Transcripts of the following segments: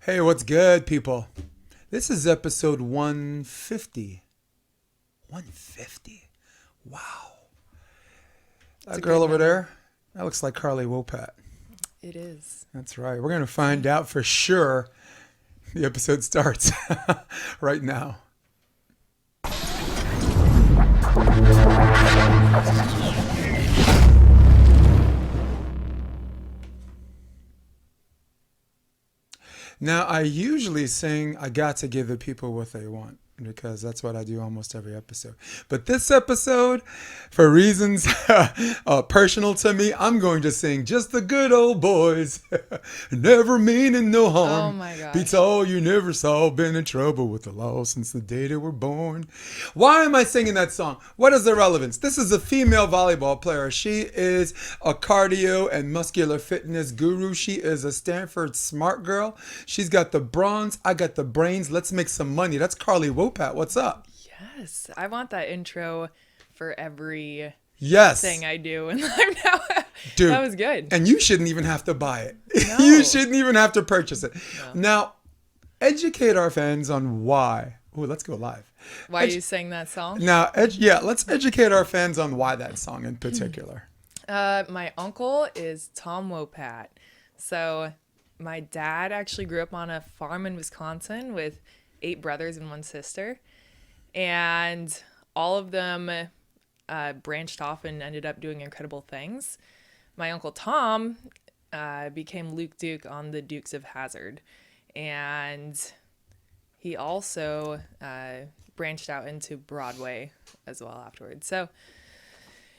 Hey, what's good, people? This is episode 150. 150. Wow. It's That a girl good over number. there, that looks like Carly Wopat. It is. That's right. We're going to find out for sure. The episode starts right now. Now, I usually sing I Got to Give the People What They Want because that's what I do almost every episode. But this episode, for reasons personal to me, I'm going to sing Just the Good Old Boys. Never meaning no Oh harm. my Beats gosh. all you never saw. Been in trouble with the law since the day they were born. Why am I singing that song? What is the relevance? This is a female volleyball player. She is a cardio and muscular fitness guru. She is a Stanford smart girl. She's got the bronze. I got the brains. Let's make some money. That's Carly Wopat. What's up? Yes. I want that intro for every Yes, thing I do in life now. dude. That was good. And you shouldn't even have to buy it. No. You shouldn't even have to purchase it. No. Now, educate our fans on why. Ooh, let's go live. Why you sang that song? Now, let's educate our fans on why that song in particular. My uncle is Tom Wopat. So my dad actually grew up on a farm in Wisconsin with 8 brothers and 1 sister. And all of them branched off and ended up doing incredible things. My uncle Tom became Luke Duke on the Dukes of Hazzard. And he also branched out into Broadway as well afterwards. So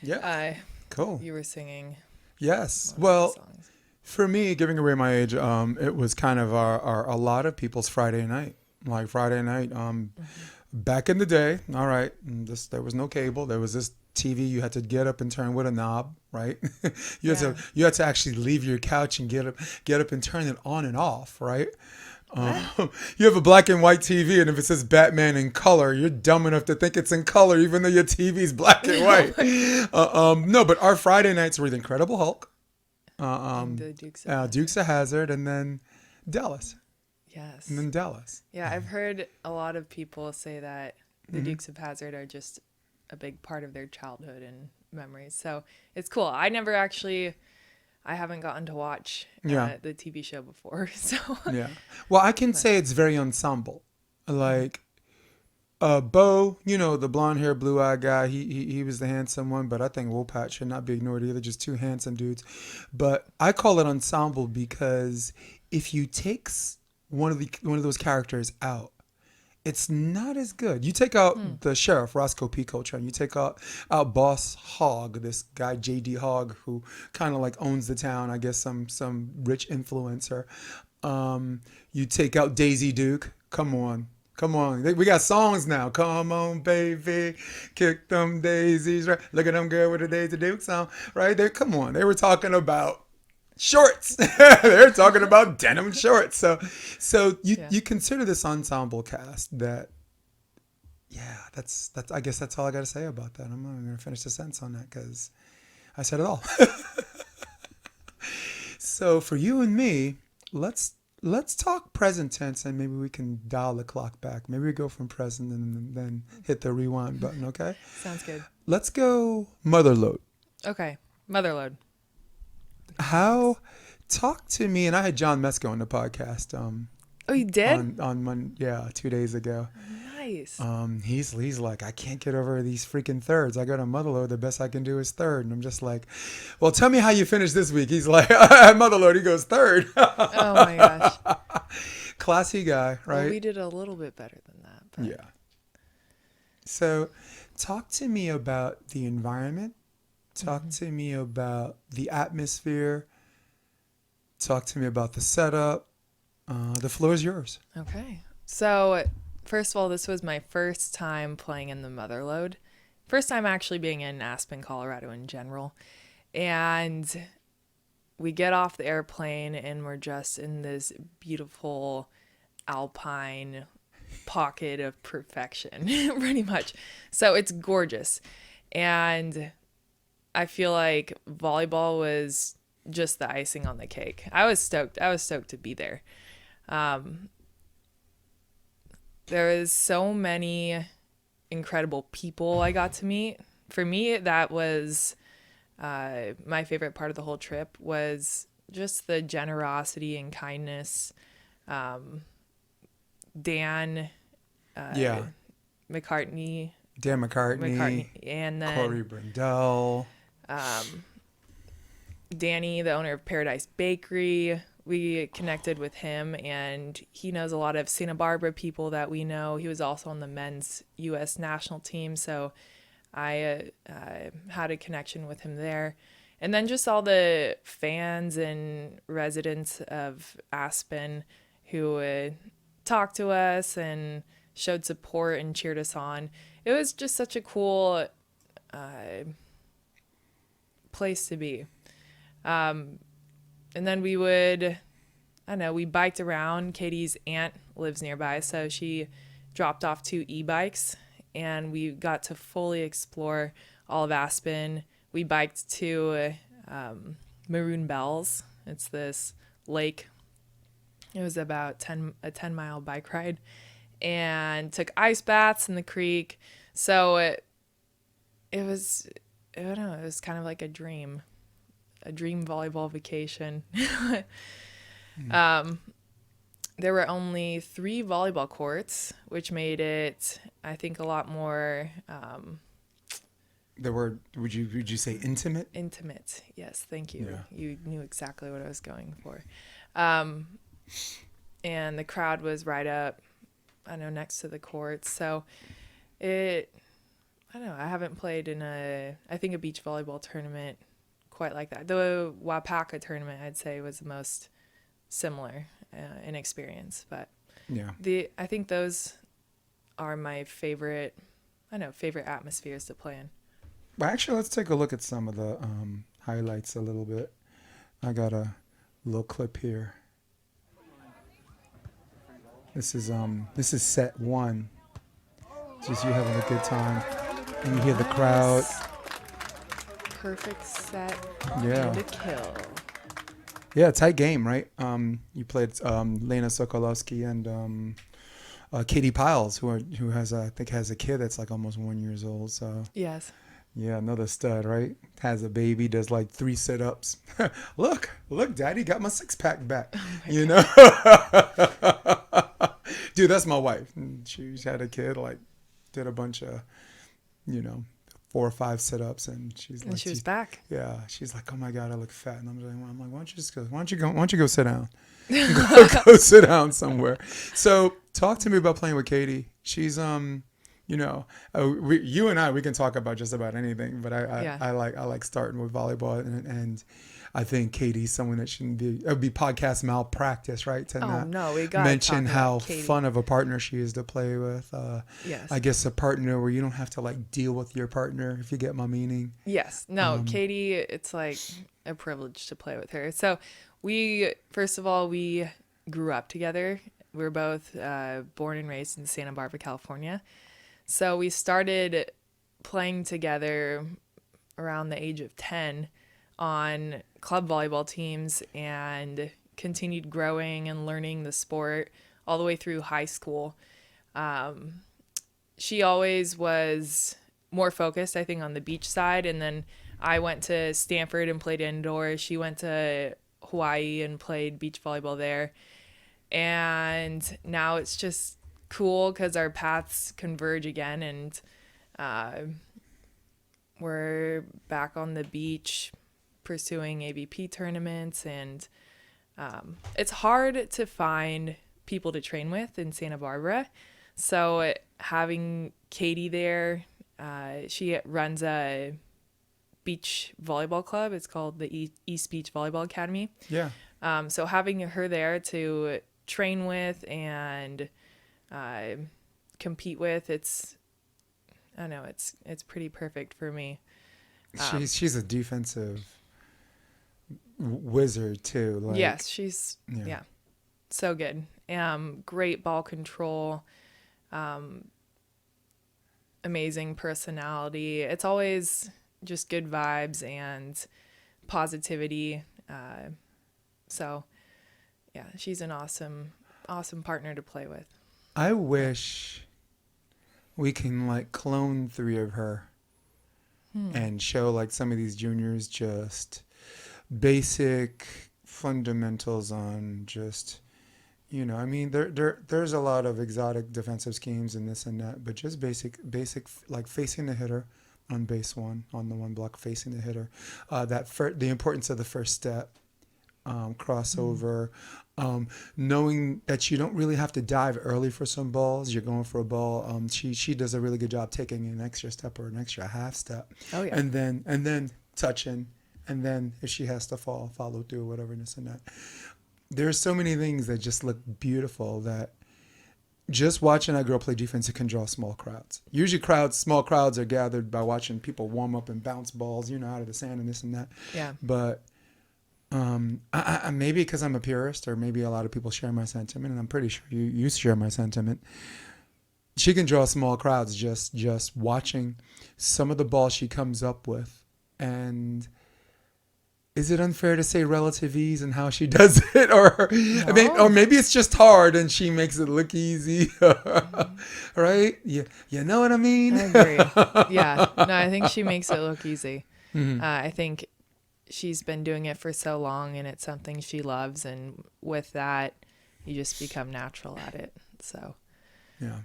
Yeah, cool. you were singing Yes. one of Well, the songs. for me, giving away my age, it was kind of a lot of people's Friday night. Like Friday night, back in the day, all right, there was no cable. There was this TV you had to get up and turn with a knob, right? Yeah. You had to actually leave your couch and get up and turn it on and off, right? You have a black and white TV, and if it says Batman in color, you're dumb enough to think it's in color, even though your TV's black and white. No, but our Friday nights were the Incredible Hulk, The Dukes of Hazzard. Dukes of Hazzard, and then Dallas, Yes. and then Dallas. Yeah, I've heard a lot of people say that the Dukes of Hazzard are just a big part of their childhood and memories. So it's cool. I haven't gotten to watch Yeah. the TV show before. So Yeah. Well, I can say it's very ensemble. Like, Bo, the blonde hair, blue eyed guy, he was the handsome one, but I think Wopat should not be ignored either. Just 2 handsome dudes. But I call it ensemble because if you take one of those characters out, it's not as good. You take out the sheriff, Roscoe P. Coltrane. You take out Boss Hogg, this guy J.D. Hogg, who kind of like owns the town. I guess some rich influencer. You take out Daisy Duke. Come on. We got songs now. Come on, baby, kick them daisies. Right? Look at them girl with the Daisy Duke song. Right there. Come on. They were talking about shorts. They're talking about denim shorts. So Yeah. you consider this ensemble cast that, yeah, that's I guess that's all I got to say about that. I'm not going to finish the sentence on that because I said it all. So for you and me, let's talk present tense and maybe we can dial the clock back. Maybe we go from present and then hit the rewind button. Okay. sounds good. Let's go Motherlode. Okay. Motherlode. Talk to me, and I had John Mesko on the podcast Oh, you did? on 2 days ago. Nice. He's like, I can't get over these freaking thirds. I go to Motherlode, the best I can do is third. And I'm just like, well, tell me how you finished this week. He's like, at Motherlode, he goes third. Oh my gosh. Classy guy, right? Well, we did a little bit better than that. But Yeah. So talk to me about the environment. Talk to me about the atmosphere. Talk to me about the setup. The floor is yours. Okay. So, first of all, this was my first time playing in the Motherlode. First time actually being in Aspen, Colorado in general. And we get off the airplane and we're just in this beautiful alpine pocket of perfection, pretty much. So it's gorgeous. And I feel like volleyball was just the icing on the cake. I was stoked to be there. There was so many incredible people I got to meet. For me, that was my favorite part of the whole trip was just the generosity and kindness. Dan Yeah. McCartney, Dan McCartney, and then Corey Brindell. Danny, the owner of Paradise Bakery. We connected with him, and he knows a lot of Santa Barbara people that we know. He was also on the men's U.S. national team, so I had a connection with him there. And then just all the fans and residents of Aspen who would talk to us and showed support and cheered us on. It was just such a cool place to be. And then we would, I don't know, we biked around. Katie's aunt lives nearby, so she dropped off 2 e-bikes, and we got to fully explore all of Aspen. We biked to Maroon Bells. It's this lake. It was about a 10-mile bike ride, and took ice baths in the creek. So it was, I don't know, it was kind of like a dream volleyball vacation. There were only 3 volleyball courts, which made it, I think, a lot more There were, would you say intimate? intimate. Yes, thank you. Yeah. You knew exactly what I was going for. And the crowd was right up, I know, next to the courts. So I don't know, I haven't played in a beach volleyball tournament quite like that. The Wapaka tournament, I'd say, was the most similar in experience. But Yeah. I think those are my favorite atmospheres to play in. Well, actually, let's take a look at some of the highlights a little bit. I got a little clip here. This is set 1. Just you having a good time, and you hear the crowd. Perfect set. Yeah. And a kill. Yeah, tight game, right? You played Lena Sokolowski and Katie Piles, who has I think has a kid that's like almost 1 year old. So Yes. yeah, another stud, right? Has a baby, does like 3 sit-ups. look, Daddy got my 6-pack back. You know, dude, that's my wife. She had a kid, like did a bunch of, 4 or 5 sit-ups, and she's like, She was back. Yeah, she's like, oh my God, I look fat, and I'm like, why don't you go sit down? Go sit down somewhere. So talk to me about playing with Katie. She's you and I, we can talk about just about anything, but I like starting with volleyball, and I think Katie's someone that shouldn't be. It would be podcast malpractice, right? To not we got mention how Katie. fun of a partner she is to play with. Yes. I guess a partner where you don't have to like deal with your partner, if you get my meaning. Yes. No, Katie, it's like a privilege to play with her. So we grew up together. We were both born and raised in Santa Barbara, California. So we started playing together around the age of 10 on club volleyball teams, and continued growing and learning the sport all the way through high school. She always was more focused, I think, on the beach side. And then I went to Stanford and played indoor. She went to Hawaii and played beach volleyball there. And now it's just cool because our paths converge again, and we're back on the beach pursuing AVP tournaments. And it's hard to find people to train with in Santa Barbara. So having Katie there, she runs a beach volleyball club. It's called the East Beach Volleyball Academy. Yeah. So having her there to train with and compete with, it's pretty perfect for me. She's a defensive wizard too. Like, yes, she's so good. Great ball control, amazing personality. It's always just good vibes and positivity. So yeah, she's an awesome awesome partner to play with. I wish we can like clone 3 of her and show like some of these juniors just basic fundamentals on just, I mean, there's a lot of exotic defensive schemes and this and that, but just basic like facing the hitter on base 1, on the 1 block, facing the hitter, the importance of the first step, crossover, knowing that you don't really have to dive early for some balls. You're going for a ball. She does a really good job taking an extra step or an extra half step. Oh yeah. And then touching, and then if she has to follow through or whatever, this and that. There's so many things that just look beautiful that just watching that girl play defense, it can draw small crowds. Usually small crowds are gathered by watching people warm up and bounce balls, out of the sand and this and that. Yeah. But I maybe because I'm a purist, or maybe a lot of people share my sentiment, and I'm pretty sure you share my sentiment. She can draw small crowds just watching some of the balls she comes up with. And is it unfair to say relative ease and how she does it, or or maybe it's just hard and she makes it look easy, right? Yeah, you know what I mean. I agree. Yeah, no, I think she makes it look easy. Mm-hmm. I think she's been doing it for so long, and it's something she loves, and with that, you just become natural at it. So, yeah.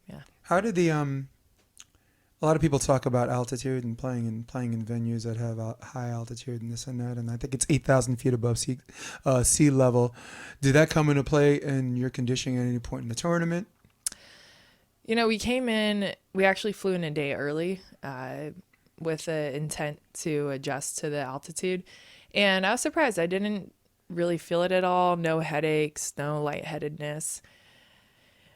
Yeah. How did a lot of people talk about altitude and playing in venues that have high altitude and this and that, and I think it's 8,000 feet above sea level. Did that come into play in your conditioning at any point in the tournament? We actually flew in a day early with the intent to adjust to the altitude, and I was surprised. I didn't really feel it at all. No headaches, no lightheadedness.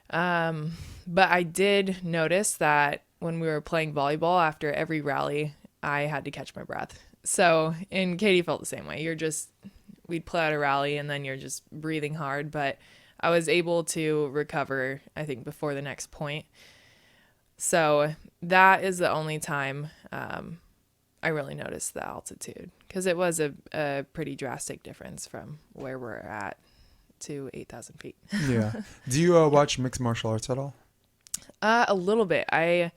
But I did notice that when we were playing volleyball, after every rally, I had to catch my breath. So, and Katie felt the same way. We'd play out a rally and then you're just breathing hard, but I was able to recover, I think, before the next point. So that is the only time, I really noticed the altitude, because it was a pretty drastic difference from where we're at to 8,000 feet. Yeah. Do you watch mixed martial arts at all? A little bit. I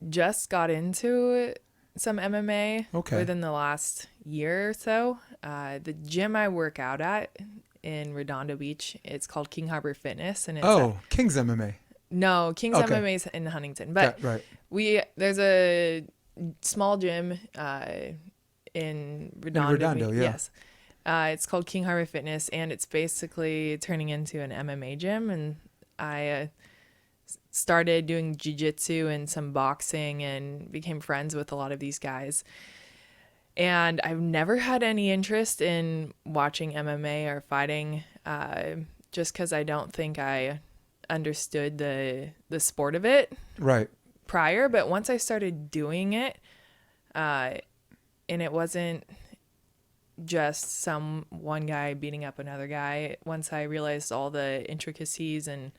just got into some MMA within the last year or so. The gym I work out at in Redondo Beach, it's called King Harbor Fitness, and it's King's MMA. No, King's MMA is in Huntington, but there's a small gym in Redondo. Yeah. Yes. It's called King Harbor Fitness, and it's basically turning into an MMA gym. And I started doing jiu-jitsu and some boxing and became friends with a lot of these guys. And I've never had any interest in watching MMA or fighting, just because I don't think I understood the sport of it prior. But once I started doing it, and it wasn't just one guy beating up another guy. Once I realized all the intricacies and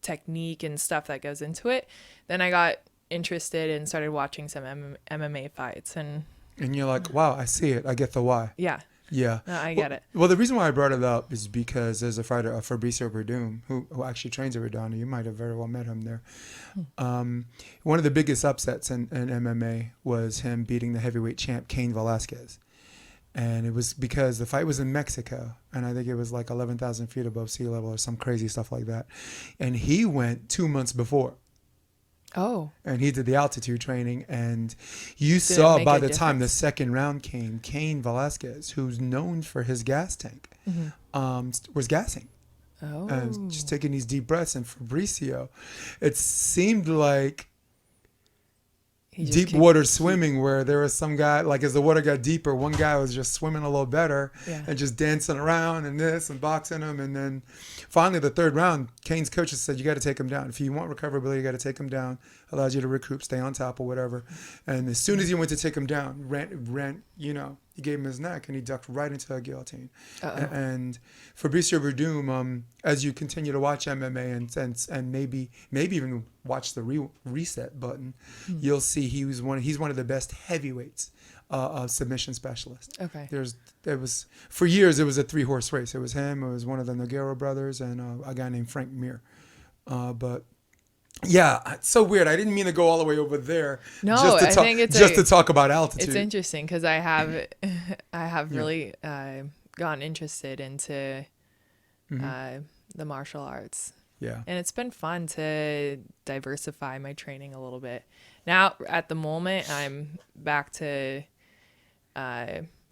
technique and stuff that goes into it, then I got interested and started watching some MMA fights. And you're like, wow, I see it. I get the why. Yeah. Yeah. No, I get it. Well, the reason why I brought it up is because there's a fighter, Fabricio Verdum, who actually trains at Redondo. You might have very well met him there. One of the biggest upsets in MMA was him beating the heavyweight champ, Cain Velasquez. And it was because the fight was in Mexico, and I think it was like 11,000 feet above sea level or some crazy stuff like that. And he went 2 months before. Oh. And he did the altitude training, and you saw by the time the second round came, Cain Velasquez, who's known for his gas tank, was gassing. Oh. Just taking these deep breaths. And Fabricio, it seemed like deep water swimming, where there was some guy, like as the water got deeper, one guy was just swimming a little better and just dancing around and this and boxing him. And then finally the third round, Cain's coaches said, you got to take him down. If you want recoverability, you got to take him down. Allows you to recoup, stay on top or whatever. And as soon as he went to take him down, he He gave him his neck, and he ducked right into a guillotine. Uh-oh. And Fabricio Verdum, as you continue to watch MMA and maybe even watch the reset button, you'll see he's one of the best heavyweights, submission specialists. Okay. For years it was a 3-horse race. It was him, it was one of the Nogueira brothers, and a guy named Frank Mir. But yeah, it's so weird. I didn't mean to go all the way over there. No, just to talk about altitude. It's interesting because I have really gotten interested into the martial arts. Yeah. And it's been fun to diversify my training a little bit. Now, at the moment, I'm back to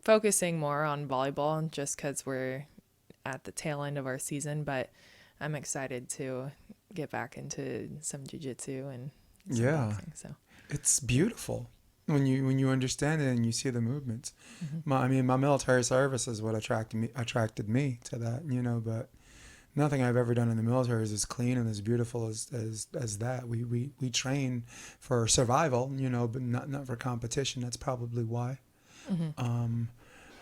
focusing more on volleyball just because we're at the tail end of our season. But I'm excited to get back into some jiu-jitsu and some boxing. So it's beautiful when you understand it and you see the movements. My military service is what attracted me to that, but nothing I've ever done in the military is as clean and as beautiful as that. We train for survival, but not for competition. That's probably why.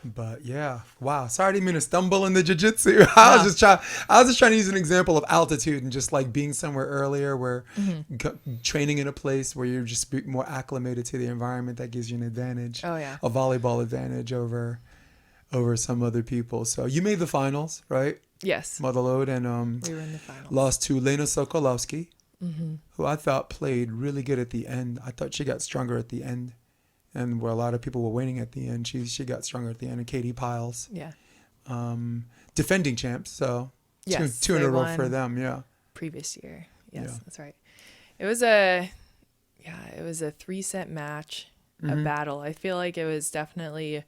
But yeah, wow. Sorry, I didn't mean to stumble into jiu-jitsu. I was just trying to use an example of altitude and just like being somewhere earlier where training in a place where you're just more acclimated to the environment that gives you an advantage. Oh yeah. A volleyball advantage over some other people. So you made the finals, right? Yes. Motherlode, and we were in the finals. lost to Lena Sokolowski, who I thought played really good at the end. I thought she got stronger at the end. And where a lot of people were winning at the end, she got stronger at the end. And Katie Piles, defending champs, so yes, two in a row for them. Yeah, previous year. Yes, Yeah. that's right. It was a 3-set match, a battle. I feel like it was definitely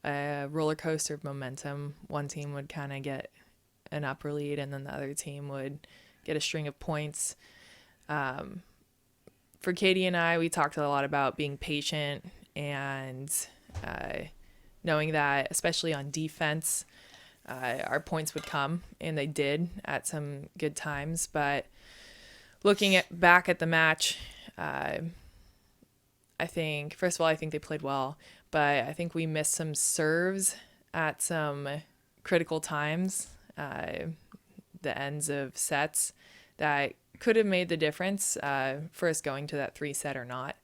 a roller coaster of momentum. One team would kind of get an upper lead, and then the other team would get a string of points. For Katie and I, we talked a lot about being patient and knowing that, especially on defense, our points would come, and they did at some good times. But looking back at the match, I think, first of all, I think they played well, but I think we missed some serves at some critical times, the ends of sets, that could have made the difference for us going to that 3-set or not.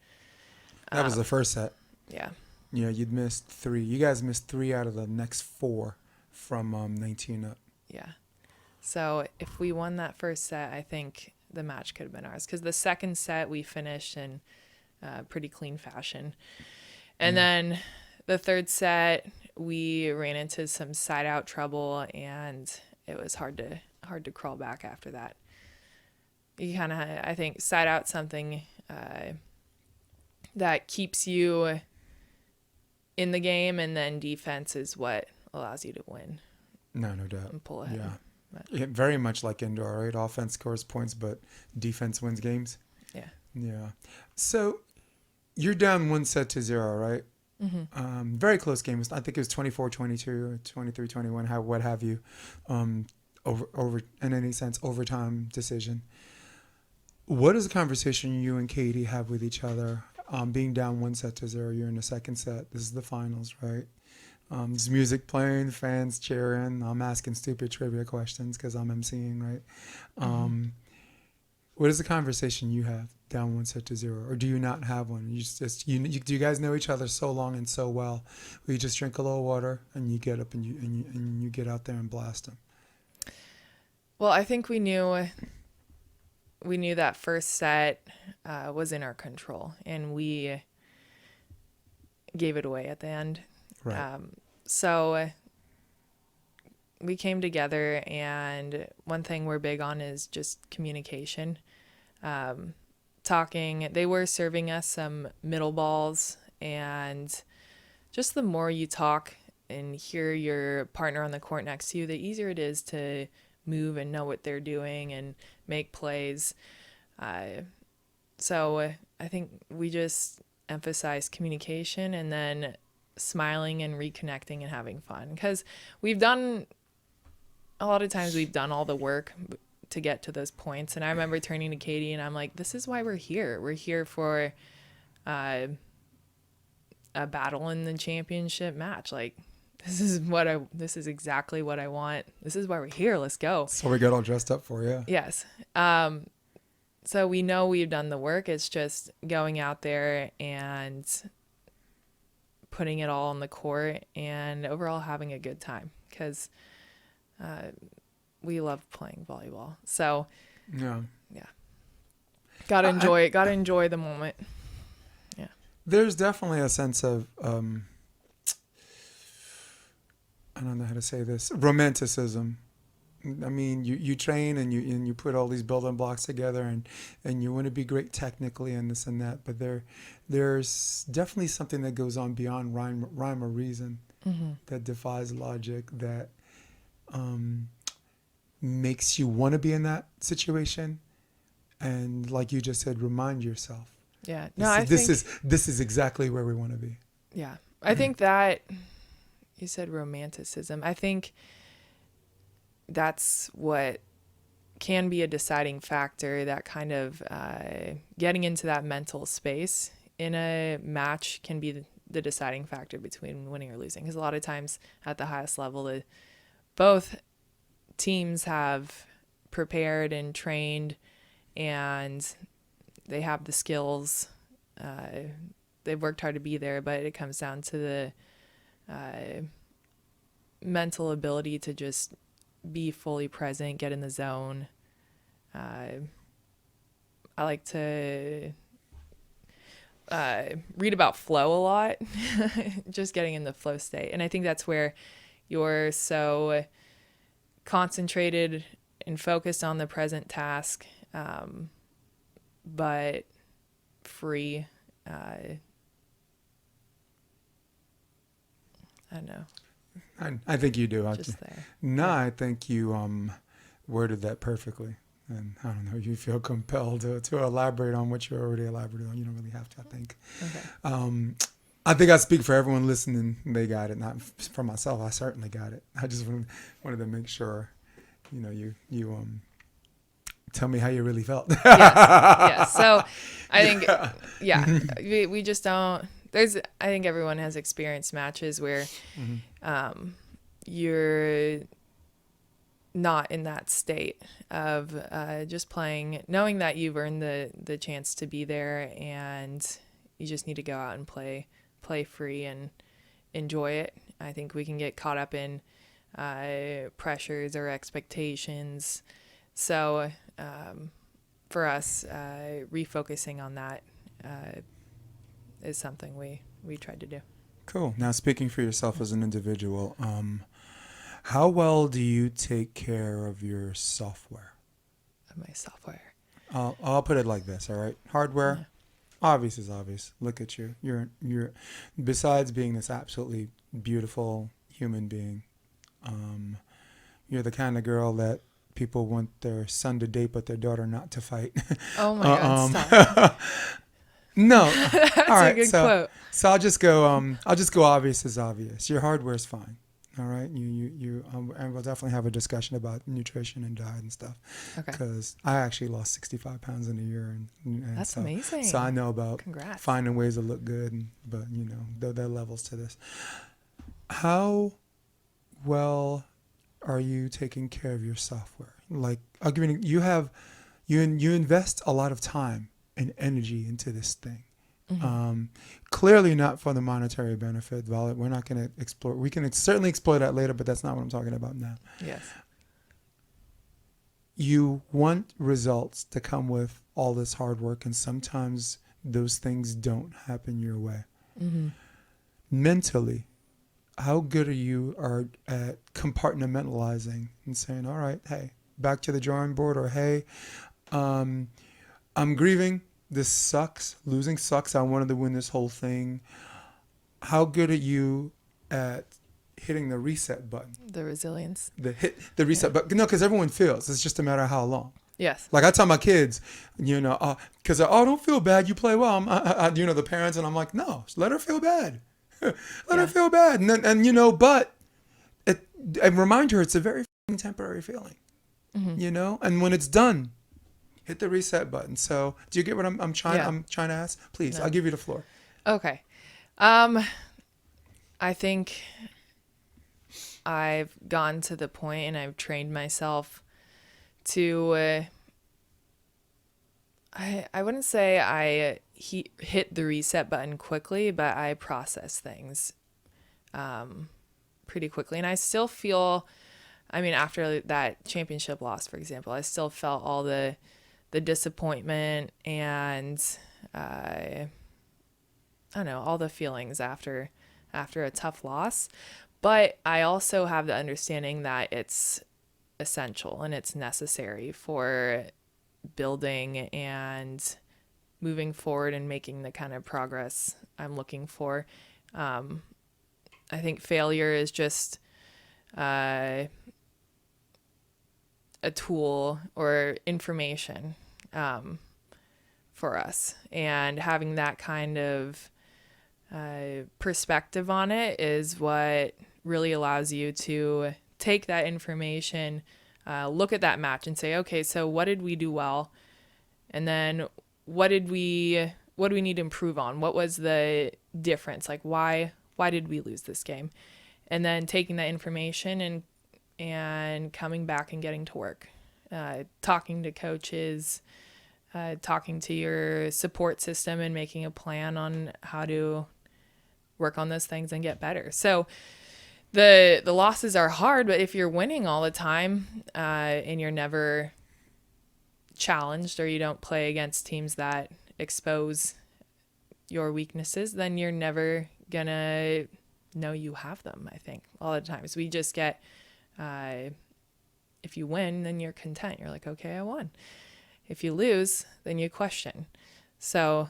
that was the first set. Yeah. Yeah, you'd missed 3. You guys missed 3 out of the next 4 from 19 up. Yeah. So if we won that first set, I think the match could have been ours, because the second set we finished in pretty clean fashion. And then the third set, we ran into some side out trouble, and it was hard to crawl back after that. You kind of, I think, side out something that keeps you in the game, and then defense is what allows you to win. No doubt. And pull ahead. Yeah, very much like indoor, right? Offense scores points, but defense wins games. Yeah. Yeah. So you're down 1-0, right? Very close game. I think it was 24-22 or 23-21, what have you. Over in any sense, overtime decision. What is the conversation you and Katie have with each other? Being down 1-0, you're in the second set. This is the finals, right? There's music playing, fans cheering. I'm asking stupid trivia questions because I'm emceeing, right? What is the conversation you have down 1-0, or do you not have one? Do you guys know each other so long and so well? Where you just drink a little water and you get up and you get out there and blast them? Well, I think we knew that first set was in our control, and we gave it away at the end. Right. So we came together, and one thing we're big on is just communication. Talking, they were serving us some middle balls, and just the more you talk and hear your partner on the court next to you, the easier it is to move and know what they're doing and make plays. So I think we just emphasize communication, and then smiling and reconnecting and having fun, because a lot of times we've done all the work to get to those points. And I remember turning to Katie and I'm like, this is why we're here. We're here for a battle in the championship match. Like, this is exactly what I want. This is why we're here. Let's go. So we get all dressed up for, yeah. Yes. So we know we've done the work. It's just going out there and putting it all on the court and overall having a good time, because we love playing volleyball. So Yeah. gotta enjoy it. Gotta enjoy the moment. Yeah. There's definitely a sense of, I don't know how to say this, romanticism. I mean, you train and you put all these building blocks together, and you want to be great technically and this and that, but there's definitely something that goes on beyond rhyme or reason, that defies logic, that makes you want to be in that situation, and like you just said, remind yourself. Yeah. This is exactly where we want to be. Yeah. I think that you said romanticism. I think that's what can be a deciding factor, that kind of getting into that mental space in a match can be the deciding factor between winning or losing. Because a lot of times at the highest level, both teams have prepared and trained, and they have the skills. They've worked hard to be there, but it comes down to the mental ability to just be fully present, get in the zone. I like to read about flow a lot, just getting in the flow state. And I think that's where you're so concentrated and focused on the present task, but free. I don't know. I think you do. Just there. No, I think you worded that perfectly. And I don't know, you feel compelled to elaborate on what you already elaborated on. You don't really have to, I think. Okay. I think I speak for everyone listening. They got it. Not for myself. I certainly got it. I just wanted to make sure, you tell me how you really felt. Yes. So I think, we just don't. I think everyone has experienced matches where you're not in that state of just playing, knowing that you've earned the chance to be there, and you just need to go out and play free and enjoy it. I think we can get caught up in pressures or expectations. So for us, refocusing on that is something we tried to do. Cool. Now, speaking for yourself as an individual, how well do you take care of your software? Of my software. I'll put it like this, all right? Hardware, obvious is obvious. Look at you. You're besides being this absolutely beautiful human being, you're the kind of girl that people want their son to date but their daughter not to fight. Oh my God, stop. No. That's all right, a good quote. So I'll just go obvious is obvious. Your hardware is fine. All right. And we'll definitely have a discussion about nutrition and diet and stuff. Okay. Because I actually lost 65 pounds in a year. And That's so, amazing. So I know about Congrats. finding ways to look good. But, there are levels to this. How well are you taking care of your software? Like, I'll give you you invest a lot of time and energy into this thing. Clearly not for the monetary benefit. We're not going to explore. We can certainly explore that later, but that's not what I'm talking about now. Yes. You want results to come with all this hard work, and sometimes those things don't happen your way. Mentally, how good are you at compartmentalizing and saying, all right, hey, back to the drawing board, or hey, I'm grieving. This sucks. Losing sucks. I wanted to win this whole thing. How good are you at hitting the reset button? The resilience. The reset button. No, because everyone feels. It's just a matter of how long. Yes. Like I tell my kids, because don't feel bad. You play well. The parents, and I'm like, no, let her feel bad. Let her feel bad. But and remind her it's a very temporary feeling. And when it's done, hit the reset button. So do you get what I'm trying to ask? Please, no. I'll give you the floor. Okay. I think I've gotten to the point and I've trained myself to, I wouldn't say hit the reset button quickly, but I process things pretty quickly. And I still feel, I mean, after that championship loss, for example, I still felt all the disappointment and I don't know, all the feelings after a tough loss. But I also have the understanding that it's essential and it's necessary for building and moving forward and making the kind of progress I'm looking for. I think failure is just a tool or information for us. And having that kind of perspective on it is what really allows you to take that information, look at that match and say, okay, so what did we do well? And then what do we need to improve on? What was the difference? Like why did we lose this game? And then taking that information and coming back and getting to work, talking to coaches, talking to your support system and making a plan on how to work on those things and get better. So the losses are hard, but if you're winning all the time and you're never challenged or you don't play against teams that expose your weaknesses, then you're never gonna know you have them. I think a lot of times we just get if you win, then you're content. You're like, okay, I won. If you lose, then you question. So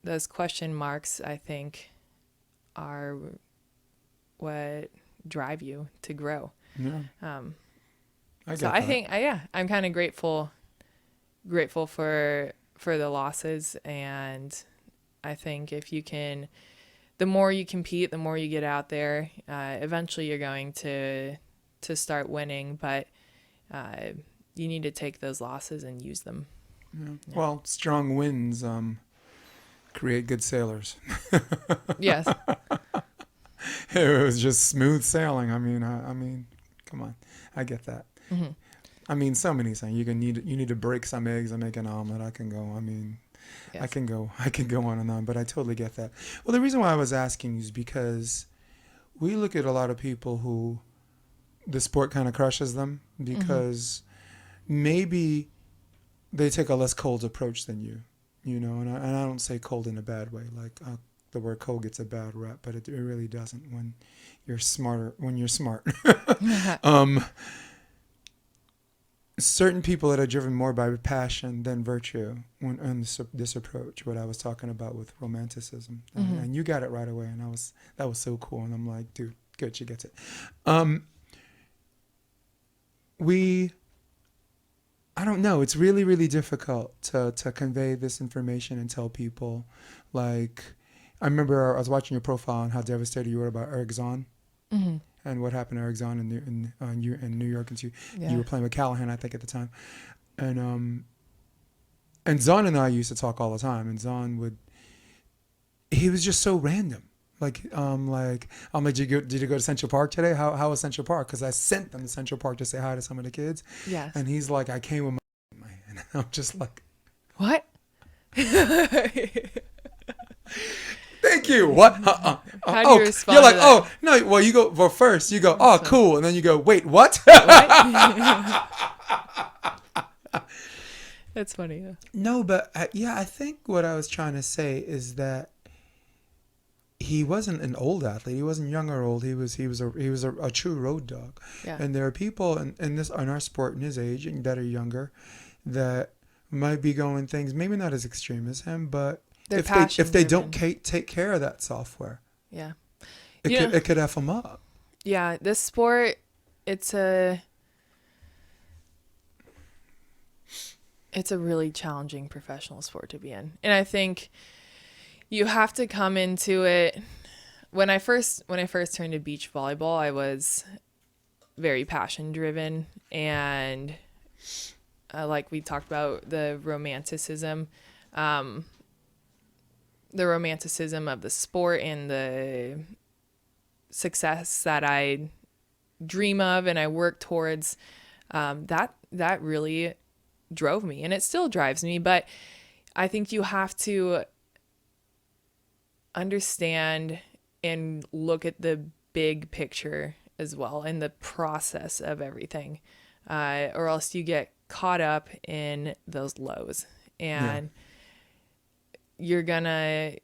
those question marks, I think, are what drive you to grow. Yeah. I think, I'm kind of grateful for the losses. And I think if you can, the more you compete, the more you get out there, eventually you're going to start winning, but you need to take those losses and use them. Yeah. Yeah. Well, strong winds create good sailors. Yes. It was just smooth sailing. I mean, come on, I get that. Mm-hmm. I mean, so many things. You need to break some eggs and make an omelet. I can go. I mean, yes. I can go on and on. But I totally get that. Well, the reason why I was asking is because we look at a lot of people who the sport kind of crushes them because maybe they take a less cold approach than you. And I don't say cold in a bad way. Like the word cold gets a bad rap, but it really doesn't when you're smarter. When you're smart, certain people that are driven more by passion than virtue on this approach. What I was talking about with romanticism, and you got it right away, and that was so cool. And I'm like, dude, good, she gets it. I don't know. It's really, really difficult to convey this information and tell people. Like, I remember I was watching your profile and how devastated you were about Eric Zahn and what happened to Eric Zahn in New York. And you were playing with Callahan, I think, at the time. And Zahn and I used to talk all the time. And Zahn he was just so random. Like, I'm like, did you go to Central Park today? How was Central Park? Because I sent them to Central Park to say hi to some of the kids. Yes. And he's like, I came with my man. And I'm just like, what? Thank you. What? How do you respond? You're like, to that? oh no. Well, you go. Well, first you go, oh, cool, and then you go, wait, what? That's funny. Yeah. No, but I think what I was trying to say is that he wasn't an old athlete. He wasn't young or old. He was a true road dog. Yeah. And there are people in our sport in his age and that are younger that might be going things maybe not as extreme as him, but if they don't take care of that software, it could F them up. Yeah, this sport, it's a really challenging professional sport to be in, and I think you have to come into it. When I first turned to beach volleyball, I was very passion driven, and like we talked about the romanticism. the romanticism of the sport and the success that I dream of and I work towards, that really drove me, and it still drives me. But I think you have to understand and look at the big picture as well and the process of everything, or else you get caught up in those lows, and you're gonna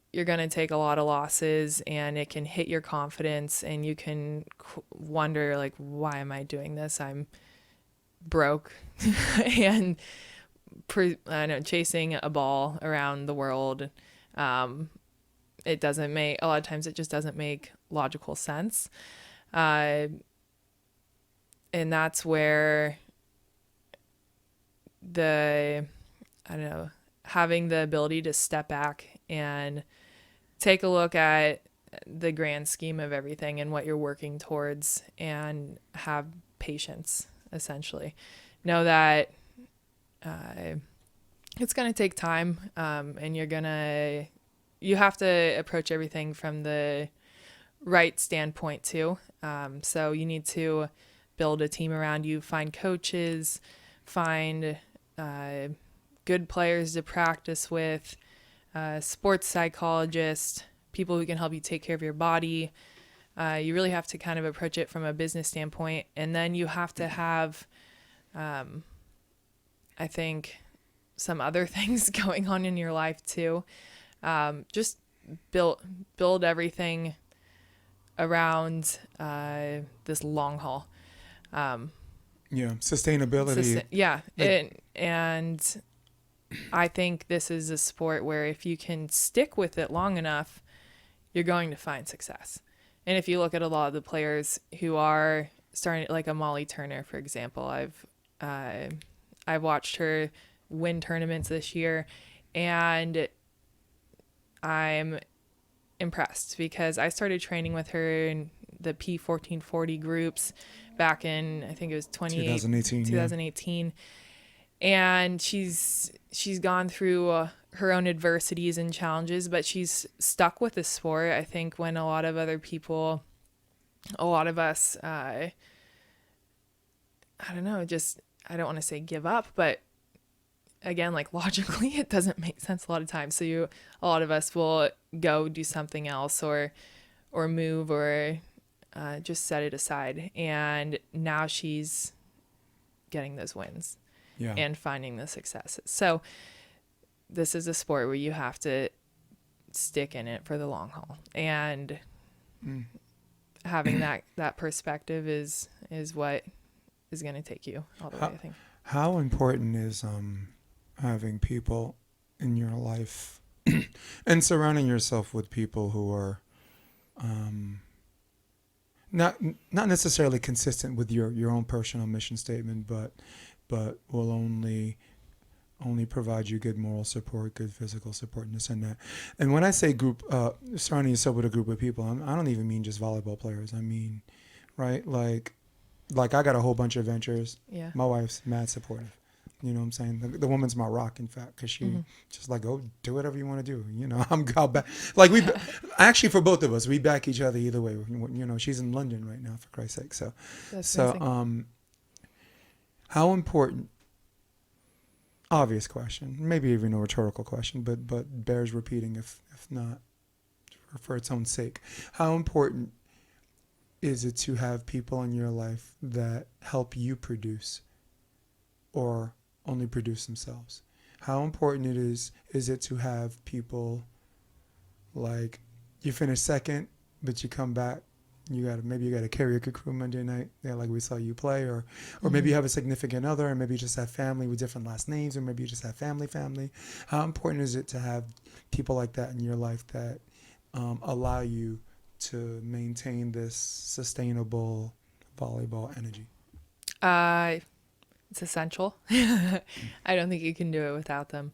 take a lot of losses, and it can hit your confidence, and you can wonder, like, why am I doing this? I'm broke and I don't know, chasing a ball around the world. It doesn't make, a lot of times it just doesn't make logical sense. And that's where I don't know, having the ability to step back and take a look at the grand scheme of everything and what you're working towards, and have patience, essentially. Know that it's going to take time, and you have to approach everything from the right standpoint too. So you need to build a team around you, find coaches, find good players to practice with, sports psychologists, people who can help you take care of your body. You really have to kind of approach it from a business standpoint. And then you have to have, I think, some other things going on in your life too. Just build everything around this long haul. Sustainability. And I think this is a sport where if you can stick with it long enough, you're going to find success. And if you look at a lot of the players who are starting, like a Molly Turner, for example, I've watched her win tournaments this year, and I'm impressed because I started training with her in the P1440 groups back in, I think it was 2018. And she's gone through her own adversities and challenges, but she's stuck with the sport. I think when a lot of other people, a lot of us, I don't know, just, I don't want to say give up, but again, like logically, it doesn't make sense a lot of times. So a lot of us will go do something else or move or just set it aside. And now she's getting those wins and finding the successes. So this is a sport where you have to stick in it for the long haul, and having that perspective is what is going to take you all the way, I think. How important is having people in your life and surrounding yourself with people who are not necessarily consistent with your own personal mission statement, but will only provide you good moral support, good physical support, and this and that. And when I say group, surrounding yourself with a group of people, I don't even mean just volleyball players. I mean, right, like I got a whole bunch of ventures. Yeah. My wife's mad supportive. You know what I'm saying? The woman's my rock, in fact, because she just like, go do whatever you want to do. You know, I'll back. Like actually, for both of us, we back each other either way. You know, she's in London right now, for Christ's sake. So, that's amazing. How important? Obvious question, maybe even a rhetorical question, but bears repeating if not for its own sake. How important is it to have people in your life that help you produce, or only produce themselves? How important is it to have people like you finish second, but you come back, you got a karaoke crew Monday night, like we saw you play, or maybe you have a significant other, and maybe you just have family with different last names, or maybe you just have family. How important is it to have people like that in your life that allow you to maintain this sustainable volleyball energy? It's essential. I don't think you can do it without them.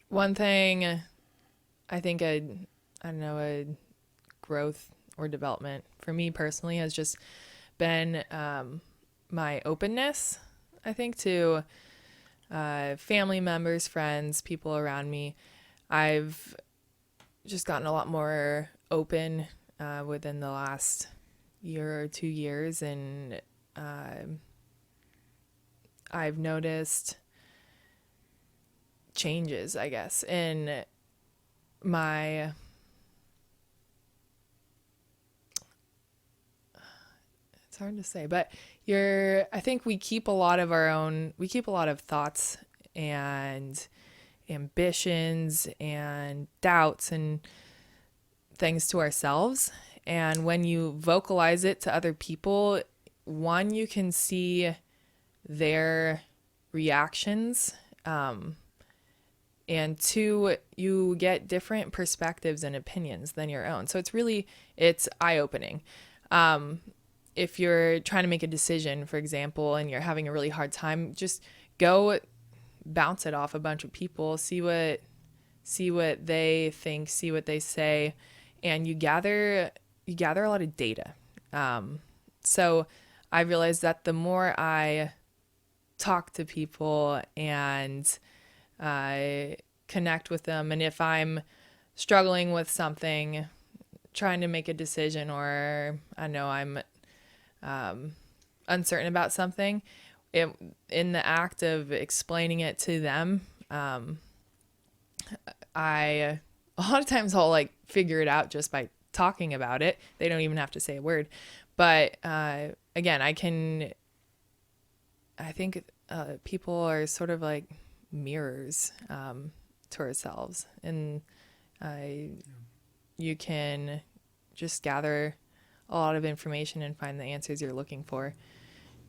One thing I think a growth or development for me personally has just been my openness, I think, to family members, friends, people around me. I've just gotten a lot more open within the last year or 2 years, and I've noticed changes, I guess, in my it's hard to say, but I think we keep a lot of thoughts and ambitions and doubts and things to ourselves. And when you vocalize it to other people, one, you can see their reactions. And two, you get different perspectives and opinions than your own. So it's eye-opening. If you're trying to make a decision, for example, and you're having a really hard time, just go bounce it off a bunch of people, see what they think, see what they say, and you gather a lot of data. So I realized that the more I talk to people and I connect with them, and if I'm struggling with something, trying to make a decision, or I know I'm uncertain about something, in the act of explaining it to them, a lot of times I'll like figure it out just by talking about it. They don't even have to say a word. But again, I think people are sort of like mirrors to ourselves, and you can just gather a lot of information and find the answers you're looking for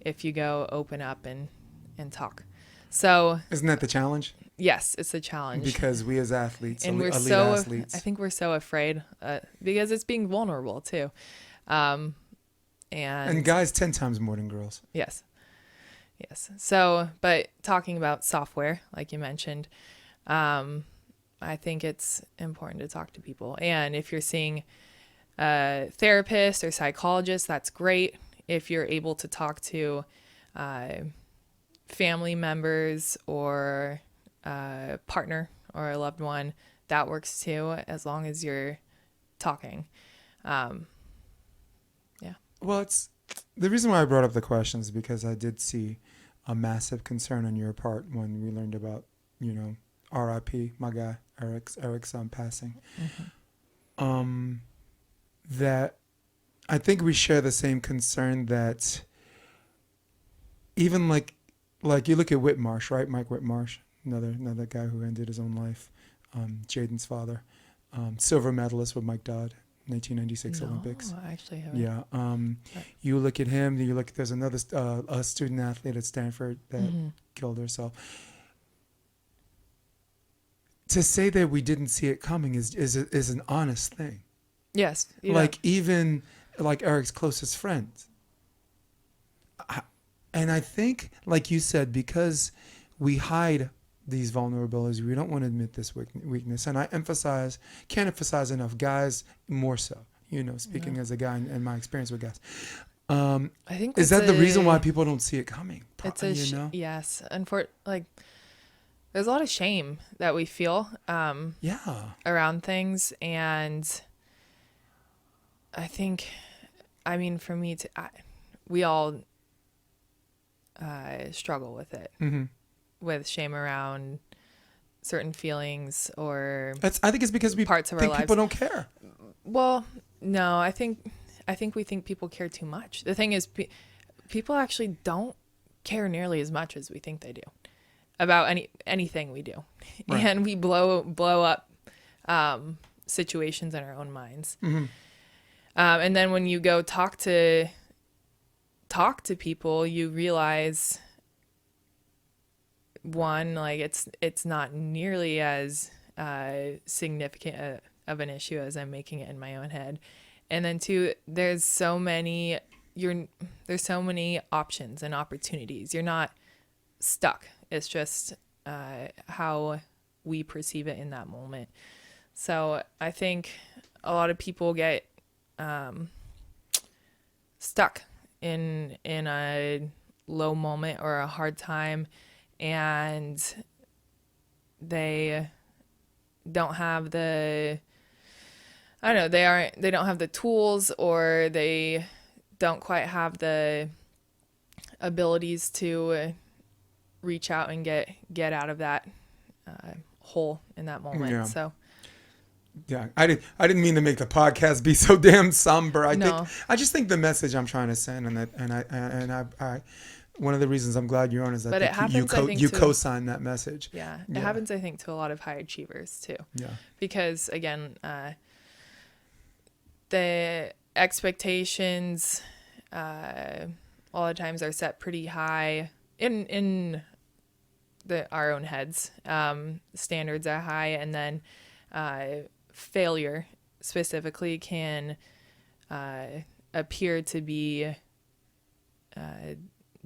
if you go open up and talk. So isn't that the challenge? Yes, it's a challenge. Because we as athletes, and elite athletes, I think we're so afraid because it's being vulnerable too. And guys 10 times more than girls. Yes. So, but talking about software, like you mentioned, I think it's important to talk to people. And if you're seeing a therapist or psychologist, that's great. If you're able to talk to family members or a partner or a loved one, that works too, as long as you're talking. Well, it's the reason why I brought up the questions is because I did see a massive concern on your part when we learned about, RIP, my guy, Eric's passing. Mm-hmm. That I think we share the same concern that even like you look at Whitmarsh, right? Mike Whitmarsh, another guy who ended his own life, Jaden's father, silver medalist with Mike Dodd, 1996 Olympics. I actually haven't. Yeah. You look at him. There's another a student athlete at Stanford that killed herself. To say that we didn't see it coming is an honest thing. Yes. Even like Eric's closest friend. And I think, like you said, because we hide these vulnerabilities, we don't want to admit this weakness. And I can't emphasize enough, guys more so, speaking as a guy and my experience with guys. I think is that the reason why people don't see it coming? Yes. There's a lot of shame that we feel around things. And I think, for me, we all struggle with it, with shame around certain feelings or I think it's because parts of our lives. People don't care. Well, no, I think we think people care too much. The thing is, people actually don't care nearly as much as we think they do about anything we do. Right. And we blow up situations in our own minds. And then when you go talk to people, you realize, one, like it's not nearly as significant of an issue as I'm making it in my own head. And then two, there's so many options and opportunities. You're not stuck. It's just how we perceive it in that moment. So I think a lot of people get stuck in a low moment or a hard time, and they don't have the, I don't know, they don't have the tools, or they don't quite have the abilities to reach out and get out of that hole in that moment. Yeah. So Yeah, I didn't mean to make the podcast be so damn somber. No. I just think the message I'm trying to send, and one of the reasons I'm glad you're on is that But it happens, I think, you too. co-sign that message. yeah, it happens, I think, to a lot of high achievers too. Yeah. Because again, the expectations a lot of times are set pretty high in our own heads. Standards are high, and then failure specifically can appear to be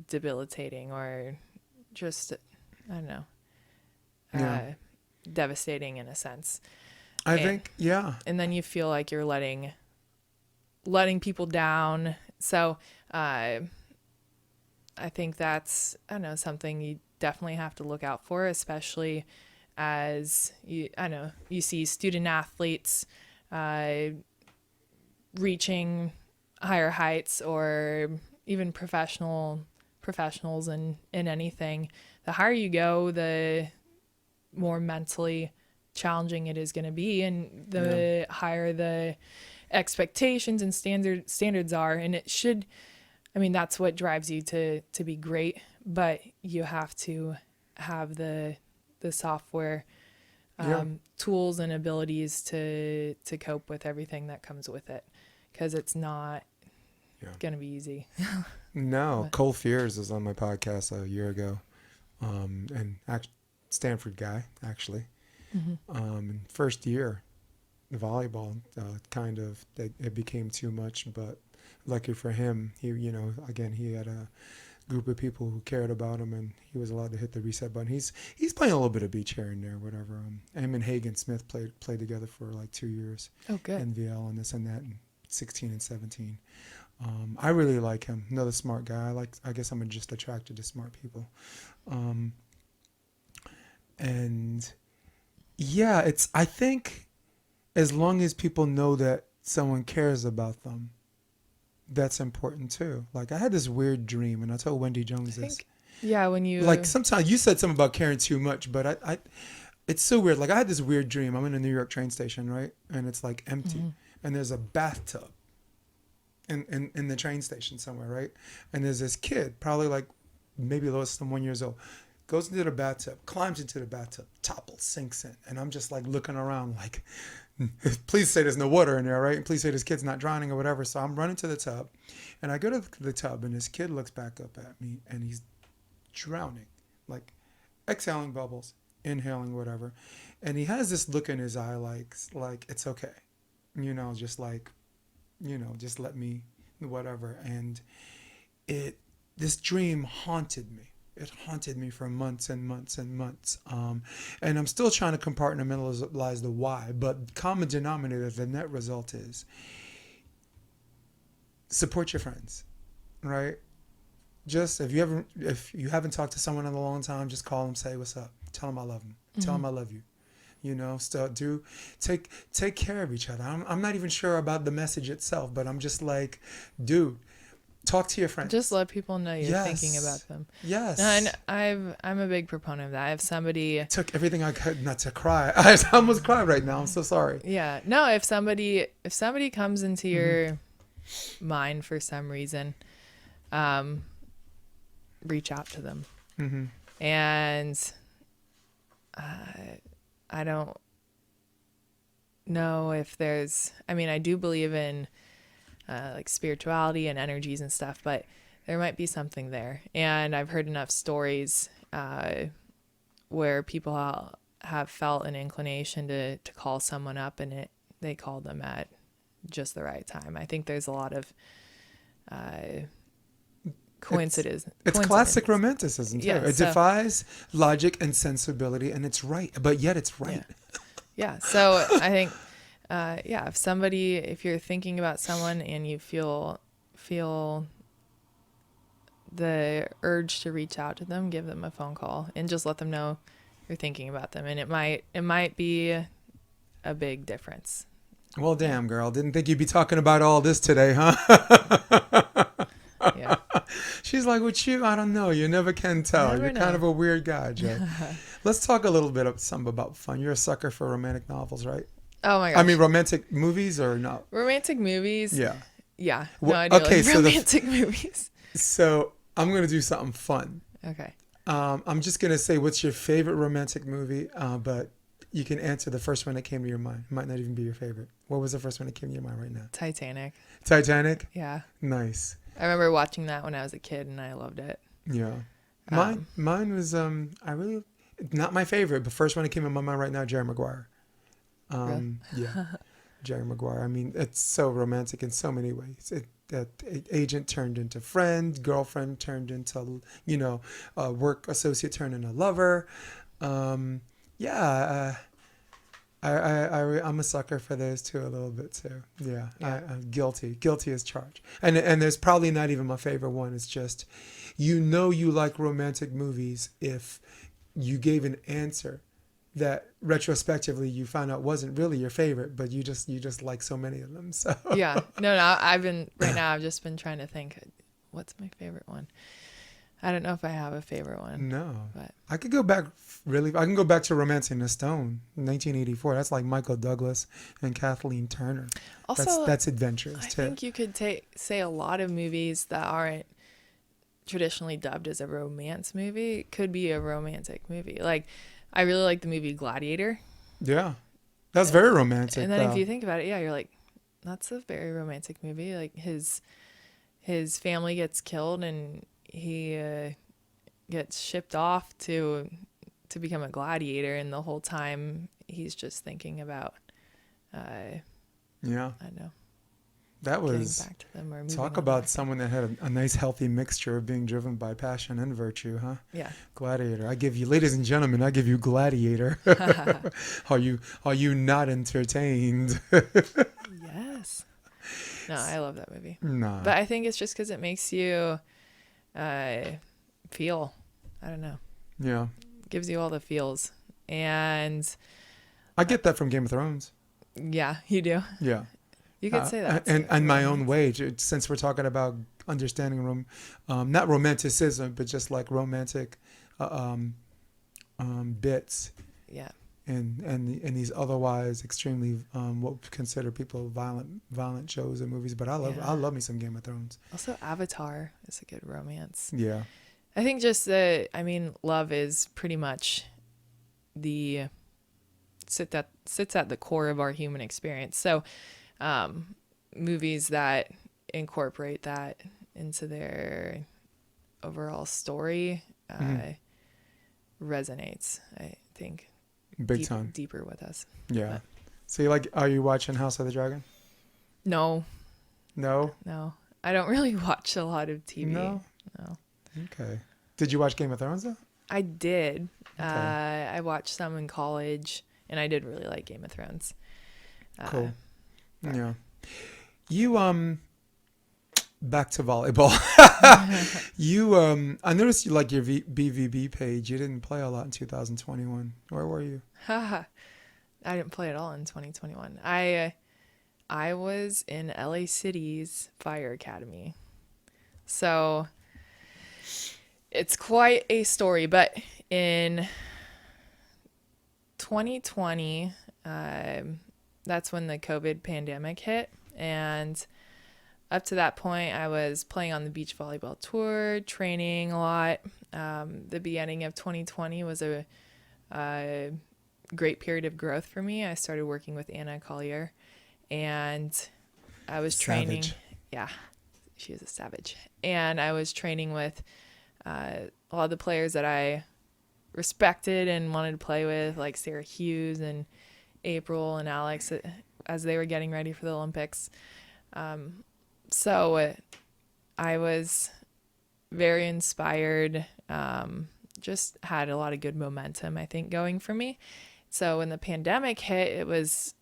debilitating, or just, I don't know, devastating in a sense. I think, yeah. And then you feel like you're letting people down. So I think that's, I don't know, something you definitely have to look out for, especially as you see student athletes reaching higher heights, or even professionals in anything. The higher you go, the more mentally challenging it is going to be, and the higher the expectations and standards are. And it should, I mean, that's what drives you to be great, but you have to have the software tools and abilities to cope with everything that comes with it, because it's not going to be easy. No, Cole Fears was on my podcast a year ago, and Stanford guy, actually. First year, the volleyball it became too much, but lucky for him, he had a group of people who cared about him, and he was allowed to hit the reset button. He's playing a little bit of beach here and there, whatever. Him and Hagen Smith played together for like 2 years. Oh, good. NVL and this and that, in 16 and 17. I really like him. Another smart guy. I guess I'm just attracted to smart people. And yeah, I think as long as people know that someone cares about them, that's important too. Like, I had this weird dream, and I told Wendy Jones this. Yeah, when you like, sometimes you said something about caring too much, but I it's so weird. Like, I had this weird dream. I'm in a New York train station, right? And it's like empty, and there's a bathtub in the train station somewhere, right? And there's this kid, probably like maybe less than 1 year old, goes into the bathtub, climbs into the bathtub, topples, sinks in, and I'm just like looking around like, please say there's no water in there, right? And please say this kid's not drowning or whatever. So I'm running to the tub, and I go to the tub, and this kid looks back up at me, and he's drowning, like exhaling bubbles, inhaling whatever, and he has this look in his eye, like it's okay, just like, just let me, whatever. And this dream haunted me. It haunted me for months and months and months. And I'm still trying to compartmentalize the why, but common denominator, the net result is support your friends, right? Just if you haven't talked to someone in a long time, just call them, say what's up, tell them I love them, tell them I love you. Still take care of each other. I'm not even sure about the message itself, but I'm just like, dude, talk to your friends. Just let people know you're thinking about them. Yes. And I'm a big proponent of that. I have somebody. I took everything I could not to cry. I almost cried right now. I'm so sorry. Yeah. No, if somebody comes into your mind for some reason, reach out to them. And I don't know if there's, I do believe in like spirituality and energies and stuff, but there might be something there. And I've heard enough stories where people have felt an inclination to call someone up, and they called them at just the right time. I think there's a lot of coincidence. It's classic romanticism too. Yeah, it defies logic and sensibility, and it's right, but yet it's right. Yeah. So I think, if you're thinking about someone and you feel the urge to reach out to them, give them a phone call and just let them know you're thinking about them. And it might be a big difference. Well, damn, girl. Didn't think you'd be talking about all this today, huh? Yeah. She's like, with you, I don't know. You never can tell. Never You're know. kind of a weird guy, Jay. Let's talk a little bit of something about fun. You're a sucker for romantic novels, right? Oh my gosh. I mean, romantic movies or no? Romantic movies. Yeah. Yeah. Well, No, I do okay, like so romantic movies. So I'm going to do something fun. Okay. I'm just going to say, what's your favorite romantic movie? But you can answer the first one that came to your mind. It might not even be your favorite. What was the first one that came to your mind right now? Titanic. Titanic? Yeah. Nice. I remember watching that when I was a kid and I loved it. Yeah. Mine was, not my favorite, but first one that came in my mind right now, Jerry Maguire. Really? Yeah. Jerry Maguire. I mean, it's so romantic in so many ways. That agent turned into friend, girlfriend turned into, work associate turned into lover. I'm a sucker for those two a little bit too. Yeah. I'm guilty as charged. And there's probably not even my favorite one. It's just, you like romantic movies if you gave an answer that retrospectively you found out wasn't really your favorite, but you just like so many of them. So Yeah. No, I've just been trying to think, what's my favorite one? I don't know if I have a favorite one. No. But I could go back I can go back to Romancing the Stone, 1984. That's like Michael Douglas and Kathleen Turner. also, That's adventurous I too. think you could say a lot of movies that aren't traditionally dubbed as a romance movie could be a romantic movie. Like, I really like the movie Gladiator. Yeah. That's very romantic. And then if you think about it, yeah, you're like, that's a very romantic movie. Like his family gets killed and he gets shipped off to become a gladiator, and the whole time he's just thinking about I don't know. That was Getting back to them or moving talk on about back. someone that had a nice healthy mixture of being driven by passion and virtue, huh? Yeah. Gladiator. I give you, ladies and gentlemen, I give you Gladiator. Are you not entertained? Yes. No, I love that movie. Nah. But I think it's just because it makes you feel. I don't know. Yeah. Gives you all the feels. And I get that from Game of Thrones. yeah, you do. Yeah. You could say that. And my own way, since we're talking about understanding not romanticism, but just like romantic bits Yeah. and these otherwise extremely what we consider people violent shows and movies. But I love me some Game of Thrones. Also, Avatar is a good romance. Yeah. I think just love is pretty much sits at the core of our human experience. So, movies that incorporate that into their overall story resonates, I think, Big time. deeper with us. Yeah. So are you watching House of the Dragon? No, No? I don't really watch a lot of TV. No? No. Okay. Did you watch Game of Thrones though? I did. Okay. I watched some in college, and I did really like Game of Thrones. Cool. Yeah. You back to volleyball. I noticed you like your BVB page. You didn't play a lot in 2021. Where were you? I didn't play at all in 2021. I was in LA City's Fire Academy. So it's quite a story, but in 2020, that's when the COVID pandemic hit. And up to that point, I was playing on the beach volleyball tour, training a lot. The beginning of 2020 was a great period of growth for me. I started working with Anna Collier, and I was training. Savage. Yeah, she is a savage. And I was training with a lot of the players that I respected and wanted to play with, like Sarah Hughes and April and Alex, as they were getting ready for the Olympics. So I was very inspired, just had a lot of good momentum, I think, going for me. So when the pandemic hit, it was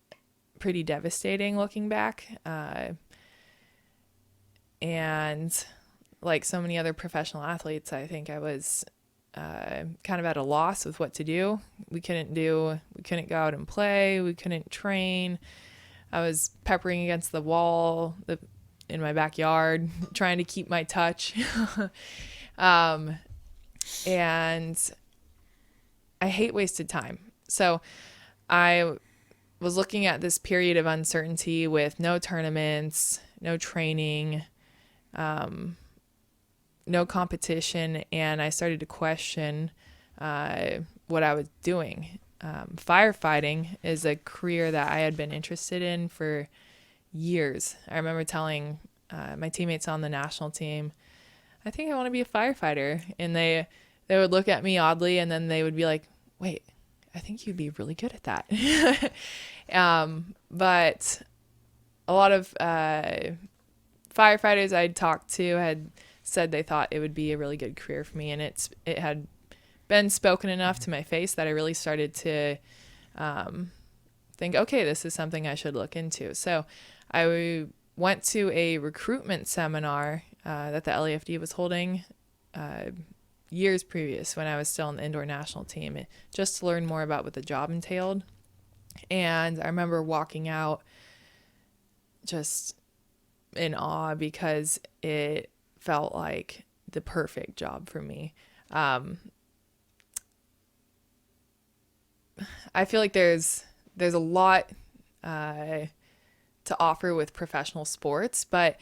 pretty devastating looking back. And like so many other professional athletes, I think I was kind of at a loss with what to do. We couldn't go out and play. We couldn't train. I was peppering against the wall in my backyard, trying to keep my touch. And I hate wasted time. So I was looking at this period of uncertainty with no tournaments, no training, no competition, and I started to question what I was doing. Firefighting is a career that I had been interested in for years. I remember telling my teammates on the national team, I think I want to be a firefighter. And they would look at me oddly, and then they would be like, wait, I think you'd be really good at that. But a lot of firefighters I'd talked to had said they thought it would be a really good career for me, and it had been spoken enough to my face that I really started to think, okay, this is something I should look into. So I went to a recruitment seminar that the LAFD was holding years previous when I was still on the indoor national team, just to learn more about what the job entailed. And I remember walking out just in awe because it felt like the perfect job for me. I feel like there's a lot to offer with professional sports, but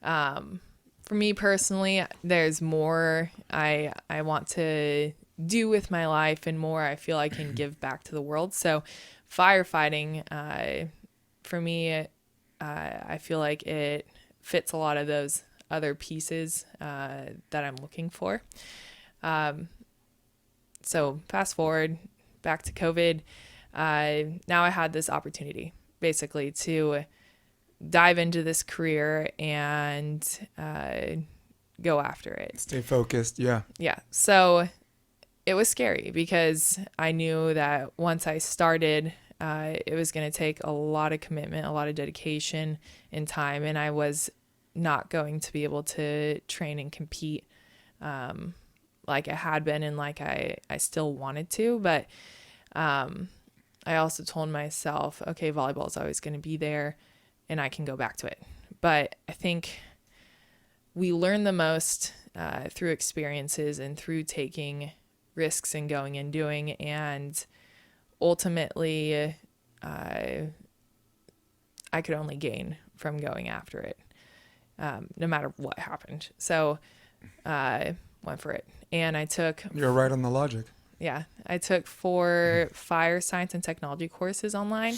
for me personally, there's more I want to do with my life and more I feel I can give back to the world. So firefighting, for me, I feel like it fits a lot of those other pieces that I'm looking for. So fast forward back to COVID. Now I had this opportunity basically to dive into this career and go after it. Stay focused. Yeah. Yeah. So it was scary because I knew that once I started, it was going to take a lot of commitment, a lot of dedication and time. And I was not going to be able to train and compete like I had been and like I still wanted to. But I also told myself, okay, volleyball is always going to be there and I can go back to it. But I think we learn the most through experiences and through taking risks and going and doing. And ultimately, I could only gain from going after it, no matter what happened. So I went for it. And I took... You're right on the logic. Yeah. I took 4 fire science and technology courses online.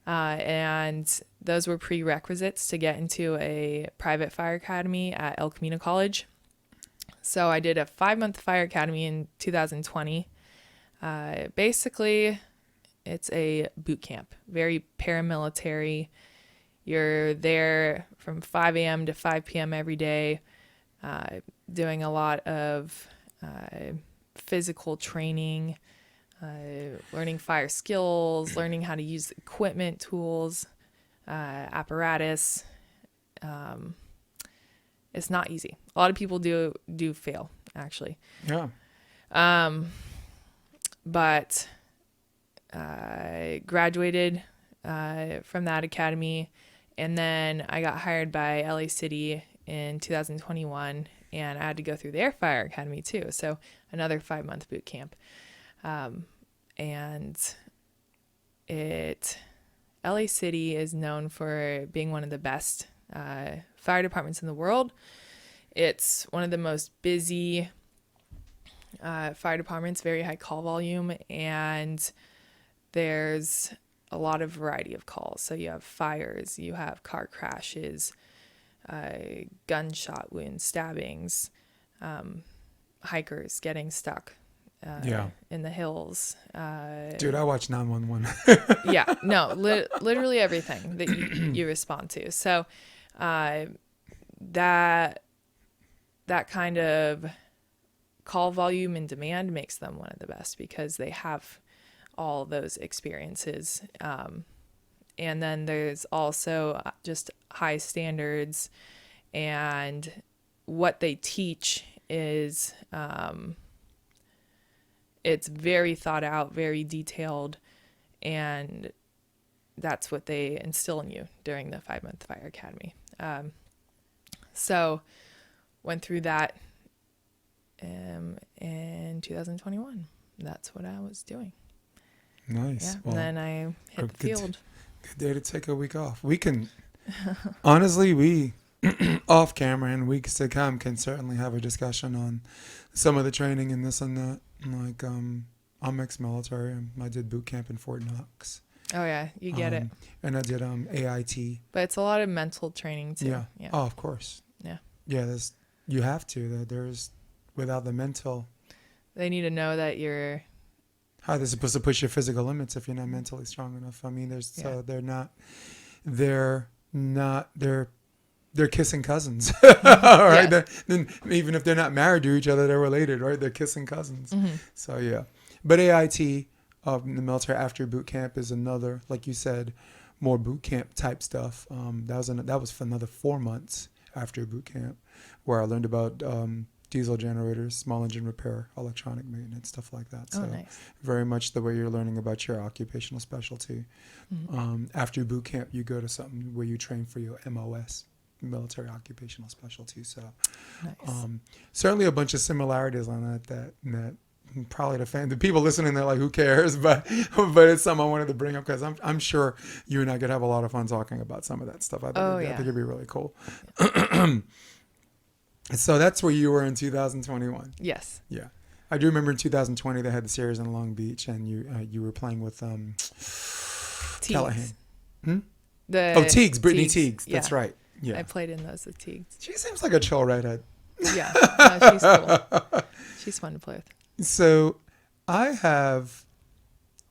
And those were prerequisites to get into a private fire academy at El Camino College. So I did a 5-month fire academy in 2020. Basically, it's a boot camp, very paramilitary. You're there from 5 a.m. to 5 p.m. every day, doing a lot of physical training, learning fire skills, learning how to use equipment, tools, apparatus. It's not easy. A lot of people do fail, actually. Yeah. But I graduated from that academy, and then I got hired by LA City in 2021, and I had to go through their fire academy too. So another 5-month boot camp. And LA City is known for being one of the best fire departments in the world. It's one of the most busy fire departments, very high call volume, and there's a lot of variety of calls. So you have fires, you have car crashes, gunshot wounds, stabbings, hikers getting stuck in the hills. Dude, I watch 911. Yeah, no, literally everything that you respond to. So that kind of call volume and demand makes them one of the best because they have all those experiences. And then there's also just high standards and what they teach is it's very thought out, very detailed, and that's what they instill in you during the 5-month Fire Academy. So went through that in 2021. That's what I was doing. Nice. Yeah, Well, and then I hit the field. Good day to take a week off. We can, honestly, we off camera and weeks to come can certainly have a discussion on some of the training and this and that. Like, I'm ex-military. I did boot camp in Fort Knox. Oh yeah, you get it. And I did AIT. But it's a lot of mental training too. Yeah. Oh, of course. Yeah. Yeah, you have to. There's without the mental. They need to know that you're. How they're supposed to push your physical limits if you're not mentally strong enough. I mean, they're kissing cousins, right? Yes. Then even if they're not married to each other, they're related, right? They're kissing cousins. Mm-hmm. So yeah, but AIT in the military after boot camp is another, like you said, more boot camp type stuff. That was for another 4 months after boot camp, where I learned about diesel generators, small engine repair, electronic maintenance, stuff like that. So nice. very much the way you're learning about your occupational specialty. Mm-hmm. After boot camp, you go to something where you train for your MOS, military occupational specialty. So Nice. certainly a bunch of similarities on that probably the people listening, they're like, who cares? But it's something I wanted to bring up because I'm sure you and I could have a lot of fun talking about some of that stuff. I think it'd be really cool. Yeah. So that's where you were in 2021. Yes. Yeah, I do remember in 2020 they had the series in Long Beach, and you were playing with Callahan. Teagues, Brittany Teagues. That's right. Yeah, I played in those with Teagues. She seems like a chill redhead. Yeah, no, she's cool. She's fun to play with. So I have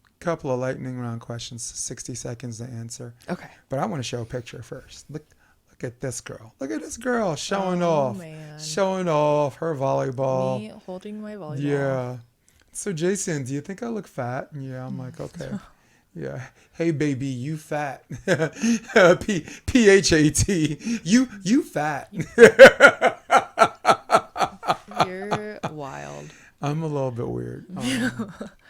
a couple of lightning round questions, 60 seconds to answer. Okay. But I want to show a picture first. Look at this girl. Look at this girl showing off. Man. Showing off her volleyball. Me holding my volleyball. Yeah. So Jason, do you think I look fat? Yeah, I'm like, okay. Yeah. Hey baby, you fat. P-H-A-T. You fat. You're wild. I'm a little bit weird.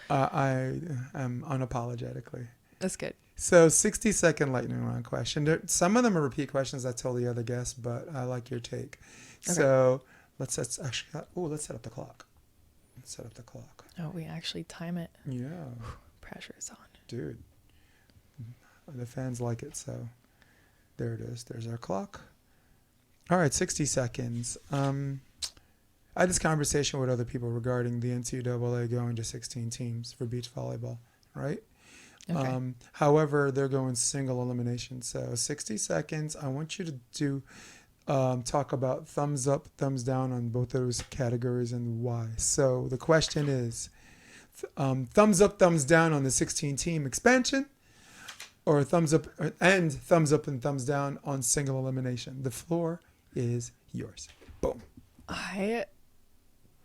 I am unapologetically. That's good. So 60-second lightning round question. Some of them are repeat questions I told the other guests, but I like your take. Okay. So let's set up the clock. Oh, we actually time it. Yeah. Pressure's on. Dude. The fans like it, so there it is. There's our clock. All right, 60 seconds. I had this conversation with other people regarding the NCAA going to 16 teams for beach volleyball, right? Okay. However, they're going single elimination. So 60 seconds. I want you to talk about thumbs up, thumbs down on both of those categories and why. So the question is, thumbs up, thumbs down on the 16-team expansion, or thumbs up and thumbs down on single elimination. The floor is yours. Boom. I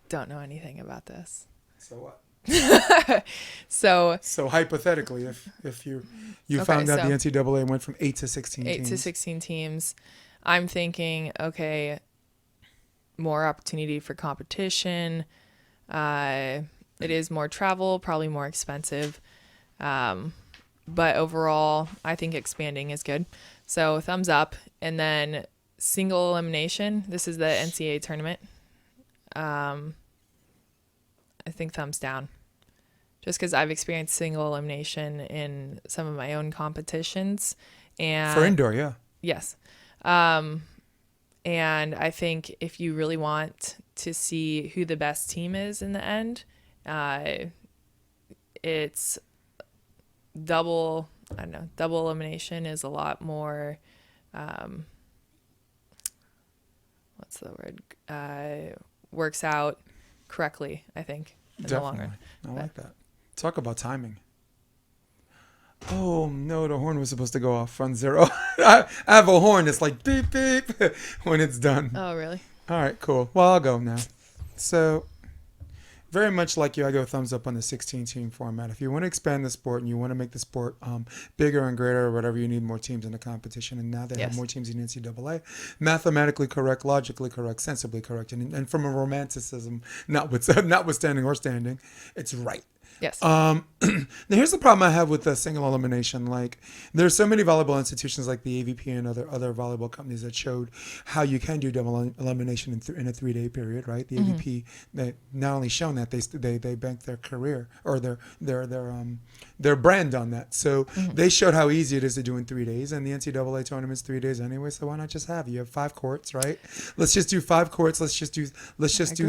don't know anything about this. So what? So hypothetically, if you found out the NCAA went from 8 to 16 teams. 8 to 16 teams, I'm thinking, okay, more opportunity for competition. It is more travel, probably more expensive. But overall, I think expanding is good. So thumbs up. And then single elimination. This is the NCAA tournament. I think thumbs down. Just because I've experienced single elimination in some of my own competitions. And for indoor, yeah. Yes. And I think if you really want to see who the best team is in the end, it's double elimination is a lot more, what's the word? Works out correctly, I think, in the long run. I like that. Talk about timing. Oh, no, the horn was supposed to go off on 0. I have a horn that's like beep, beep when it's done. Oh, really? All right, cool. Well, I'll go now. So very much like you, I go thumbs up on the 16-team format. If you want to expand the sport and you want to make the sport bigger and greater or whatever, you need more teams in the competition. And now they have more teams in NCAA. Mathematically correct, logically correct, sensibly correct. And from a romanticism, notwithstanding or standing, it's right. Yes. Now here's the problem I have with the single elimination. Like, there's so many volleyball institutions like the AVP and other volleyball companies that showed how you can do double elimination in a 3-day period, right? The AVP, they not only shown that, they banked their career or their brand on that. So they showed how easy it is to do in 3 days, and the NCAA tournament's 3 days anyway. So why not just you have 5 courts, right? Let's just do 5 courts. Let's just do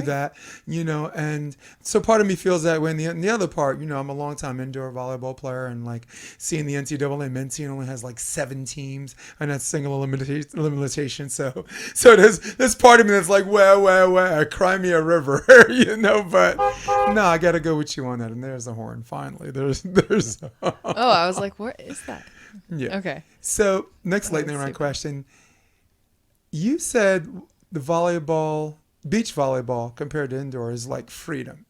that, And so part of me feels that way. And the other part, I'm a long-time indoor volleyball player, and like seeing the NCAA men's team only has like 7 teams, and that's single elimination. So there's part of me that's like, where, cry me a river, But no, I gotta go with you on that. And there's a horn. Finally, there's. Oh, I was like, what is that? Yeah. Okay. So next lightning round question. You said the beach volleyball compared to indoor is like freedom.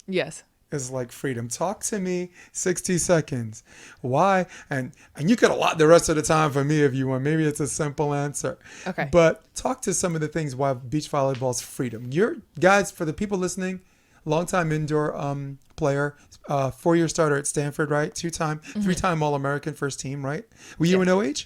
Yes. Is like freedom. Talk to me 60 seconds. Why? And you could allot the rest of the time for me if you want. Maybe it's a simple answer. Okay. But talk to some of the things why beach volleyball is freedom. You're, guys, for the people listening, longtime indoor player, 4-year starter at Stanford, right? 2-time, 3-time All-American first team, right? Were you an OH?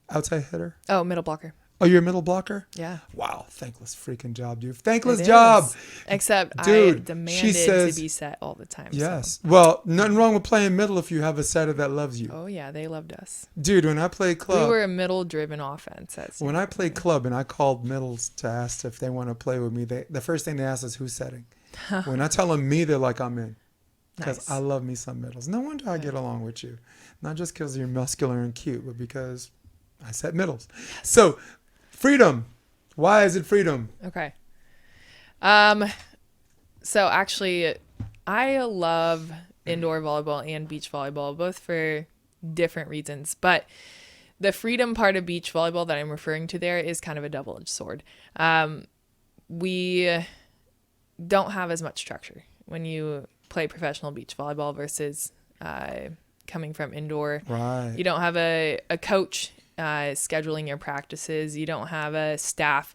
Outside hitter? Oh, middle blocker. Oh, you're a middle blocker? Yeah. Wow. Thankless freaking job, dude. Thankless job. Except dude, I demanded to be set all the time. Yes. So. Well, nothing wrong with playing middle if you have a setter that loves you. Oh, yeah. They loved us. Dude, when I played club. We were a middle-driven offense. When I played club and I called middles to ask if they want to play with me, the first thing they ask is who's setting. When I tell them me, they're like, I'm in. Because I love me some middles. No wonder I get along with you. Not just because you're muscular and cute, but because I set middles. Yes. So, freedom. Why is it freedom? Okay. So actually, I love indoor volleyball and beach volleyball, both for different reasons. But the freedom part of beach volleyball that I'm referring to there is kind of a double-edged sword. We don't have as much structure when you play professional beach volleyball versus coming from indoor. Right. You don't have a coach scheduling your practices. You don't have a staff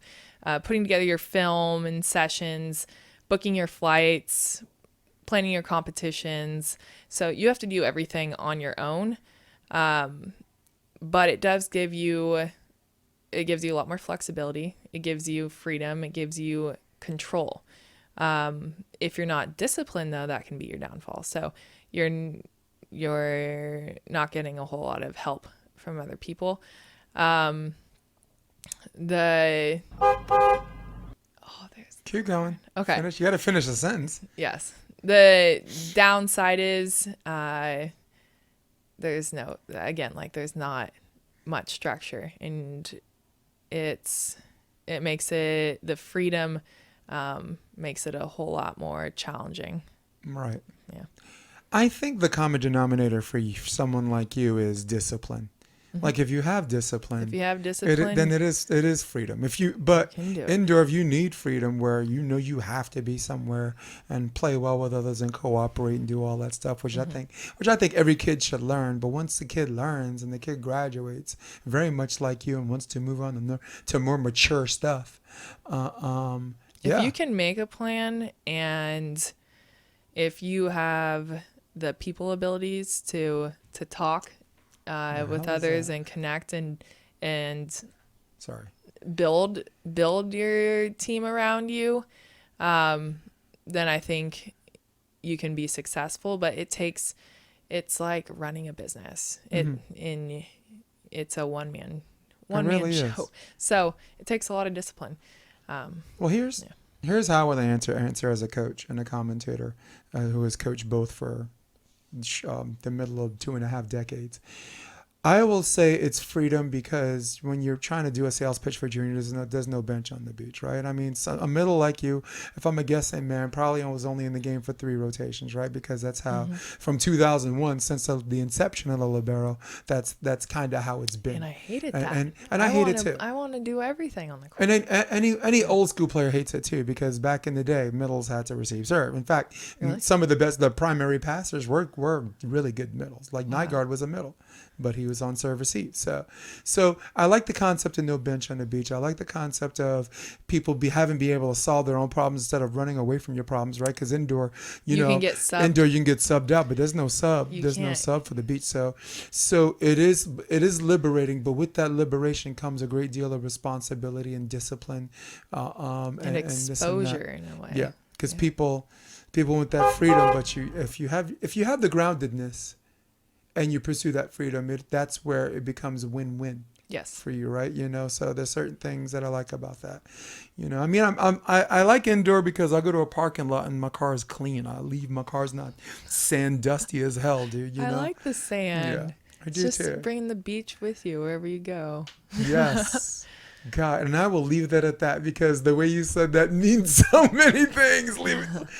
putting together your film and sessions, booking your flights, planning your competitions. So you have to do everything on your own. But it does give you a lot more flexibility. It gives you freedom. It gives you control. If you're not disciplined, though, that can be your downfall. So you're not getting a whole lot of help from other people. Keep going. Okay. You got to finish the sentence. Yes. The downside is there's not much structure, and it makes it, the freedom makes it a whole lot more challenging. Right. Yeah. I think the common denominator for someone like you is discipline. Mm-hmm. Like if you have discipline, then it is freedom. Indoor, you need freedom where you have to be somewhere and play well with others and cooperate and do all that stuff, which I think every kid should learn. But once the kid learns and the kid graduates, very much like you, and wants to move on to more mature stuff, if you can make a plan, and if you have the people abilities to talk with others and connect and build your team around you, then I think you can be successful. But it's like running a business. It's a one man show. So it takes a lot of discipline. Well, here's how I would answer as a coach and a commentator who has coached both for the middle of 2.5 decades. I will say it's freedom because when you're trying to do a sales pitch for junior, there's no bench on the beach, right? I mean, so a middle like you, if I'm a guessing man, probably was only in the game for 3 rotations, right? Because that's how, from 2001, since the inception of the libero, that's kind of how it's been. And I hated And that. and I hate it too. I want to do everything on the court. And then any old school player hates it too because back in the day, middles had to receive serve. In fact, Really? some of the primary passers were really good middles. Like Nygaard was a middle, but he was on serve receive. So I like the concept of no bench on the beach. I like the concept of people be able to solve their own problems instead of running away from your problems, right? Because indoor, you know, can get subbed. indoor you can get subbed out, but there's no sub. There's no can't. sub for the beach. So it is liberating, but with that liberation comes a great deal of responsibility and discipline, And this and that. exposure in a way. Yeah, because people want that freedom, but if you have the groundedness, and you pursue that freedom, that's where it becomes win-win. Yes. For you, right? You know, so there's certain things that I like about that. You know, I mean, I like indoor because I go to a parking lot and my car is clean. I leave, my car's not sand dusty as hell, dude. You know? I like the sand. Yeah, I It's do just too. bringing the beach with you wherever you go. Yes. God, and I will leave that at that because the way you said that means so many things.